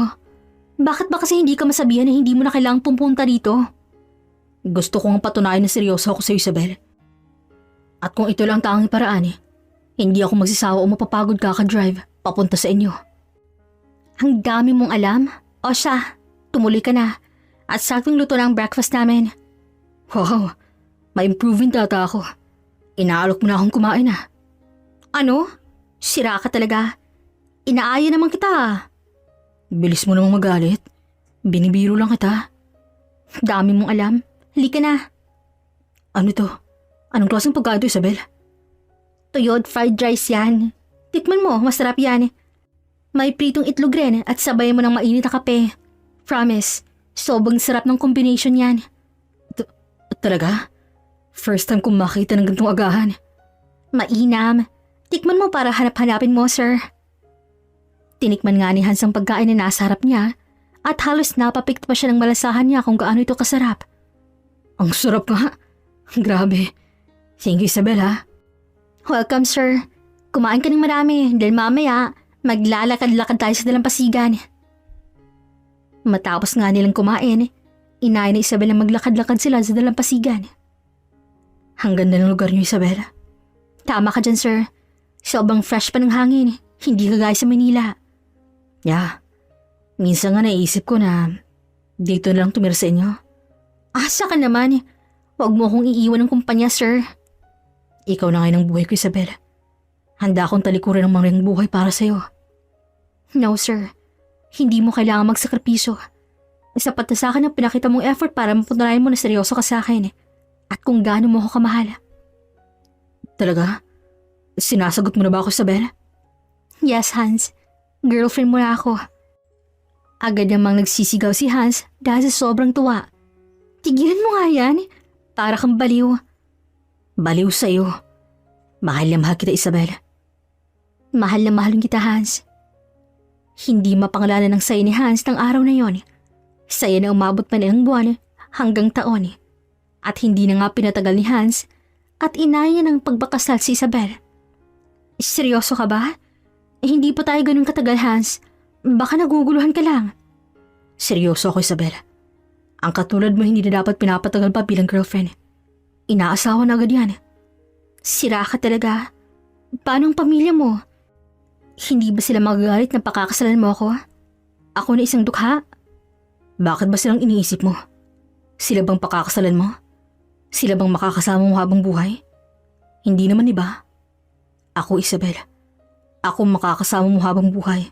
Speaker 1: Bakit ba kasi hindi ka masabihan na hindi mo na kailangang pumunta dito?
Speaker 2: Gusto ko nga patunayan na seryoso ako sa Isabel. At kung ito lang tanging paraan hindi ako magsisawa o mapapagod kaka-drive papunta sa inyo.
Speaker 1: Ang dami mong alam. O siya, tumuloy ka na. At saktong luto na ang breakfast namin.
Speaker 2: Wow, may improving tata ako. Inaalok mo na akong kumain
Speaker 1: Ano? Sira ka talaga. Inaaya naman kita.
Speaker 2: Bilis mo namang magalit. Binibiro lang kita.
Speaker 1: Dami mong alam. Halika na.
Speaker 2: Ano to? Anong klaseng pagkain to, Isabel?
Speaker 1: Tuyod fried rice yan. Tikman mo, masarap yan. May pritong itlog rin at sabay mo ng mainit na kape. Promise, sobrang sarap ng combination yan.
Speaker 2: Talaga? First time kong makita ng ganitong agahan.
Speaker 1: Mainam. Tikman mo para hanap-hanapin mo, sir. Tinikman nga ni Hans ang pagkain na nasa harap niya at halos napapikit pa siya ng malasahan niya kung gaano ito kasarap.
Speaker 2: Ang sarap nga. Grabe. Thank you, Isabel
Speaker 1: Welcome, sir. Kumain ka ng marami dahil mamaya maglalakad-lakad tayo sa dalampasigan. Matapos nga nilang kumain, inaya ni Isabel na maglakad-lakad sila sa dalampasigan.
Speaker 2: Ang ganda ng lugar niyo, Isabel.
Speaker 1: Tama ka dyan, sir. Sobrang fresh pa ng hangin. Hindi kagaya sa Manila.
Speaker 2: Yeah. Minsan nga naisip ko na dito na lang tumira sa inyo.
Speaker 1: Asa ka naman. Huwag mo akong iiwan ng kumpanya, sir.
Speaker 2: Ikaw na ngayon ang buhay ko, Isabel. Handa akong talikuran ng mga buhay para sa'yo.
Speaker 1: No, sir. Hindi mo kailangan magsakripisyo. Sapat na sa akin ang pinakita mong effort para mapatunayan mo na seryoso ka sa akin at kung gaano mo ako kamahal.
Speaker 2: Talaga? Sinasagot mo na ba ako, Isabel?
Speaker 1: Yes, Hans. Girlfriend mo na ako. Agad namang nagsisigaw si Hans dahil sa sobrang tuwa. Tigilan mo nga yan. Para kang baliw.
Speaker 2: Baliw sa'yo. Mahal na mahal kita, Isabel.
Speaker 1: Mahal na mahal kita, Hans. Hindi mapangalanan ng saya ni Hans ng araw na yon. Saya na umabot pa ng buwan hanggang taon. At hindi na nga pinatagal ni Hans at inaya ng pagbakasal si Isabel. Seryoso ka ba? Hindi pa tayo ganun katagal, Hans. Baka naguguluhan ka lang.
Speaker 2: Seryoso ako, Isabel. Ang katulad mo hindi na dapat pinapatagal pa bilang girlfriend. Inaasawa na agad yan.
Speaker 1: Sira ka talaga. Paano ang pamilya mo? Hindi ba sila magagalit na pakakasalan mo ako? Ako na isang dukha?
Speaker 2: Bakit ba silang iniisip mo? Sila bang pakakasalan mo? Sila bang makakasama mo habang buhay? Hindi naman, iba. Ako, Isabel. Ako makakasama mo habang buhay.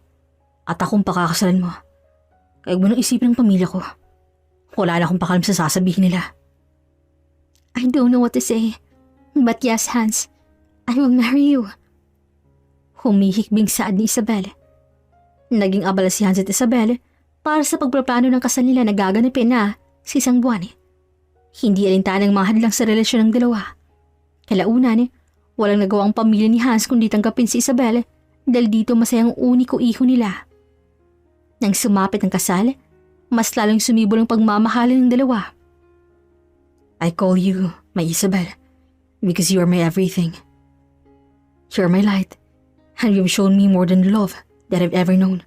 Speaker 2: At akong pakakasalan mo. Kaya mo nang isipin ng pamilya ko. Wala na akong pakalam sa sasabihin nila.
Speaker 1: I don't know what to say. But yes, Hans. I will marry you. Humihikbing saad ni Isabel. Naging abala si Hans at Isabel para sa pagpaplano ng kasal nila na gaganapin na sa isang buwan. Hindi alintanang mahadlang sa relasyon ng dalawa. Kalaunan, walang nagawa ang pamilya ni Hans kundi tanggapin si Isabel dahil dito masayang uniko iho nila. Nang sumapit ang kasal, mas lalong sumibol ang pagmamahalan ng dalawa.
Speaker 2: I call you, my Isabel. Because you are my everything. You're my light, and you've shown me more than love that I've ever known.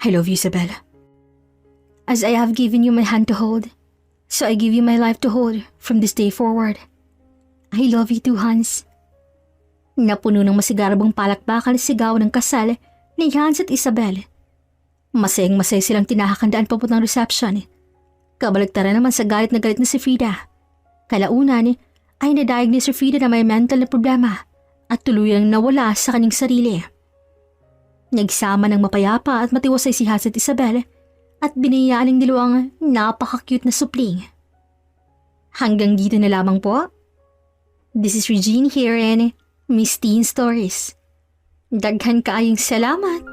Speaker 2: I love you, Isabella.
Speaker 1: As I have given you my hand to hold, so I give you my life to hold from this day forward. I love you too, Hans. Napuno ng masigarabong palakpakan na sigaw ng kasal ni Hans at Isabel. Masayang-masaya silang tinahakandaan papuntang reception. Kabaligtaran naman sa galit na si Frida. Kalaunan ay na-diagnose si Frida na may mental na problema at tuluyang nawala sa kanyang sarili. Nagsama ng mapayapa at matiwasay si Hans at Isabel at binayaan ng dalawang napaka-cute na supling. Hanggang dito na lamang po. This is Regine here in Miss Teen Stories. Daghan kaayong salamat!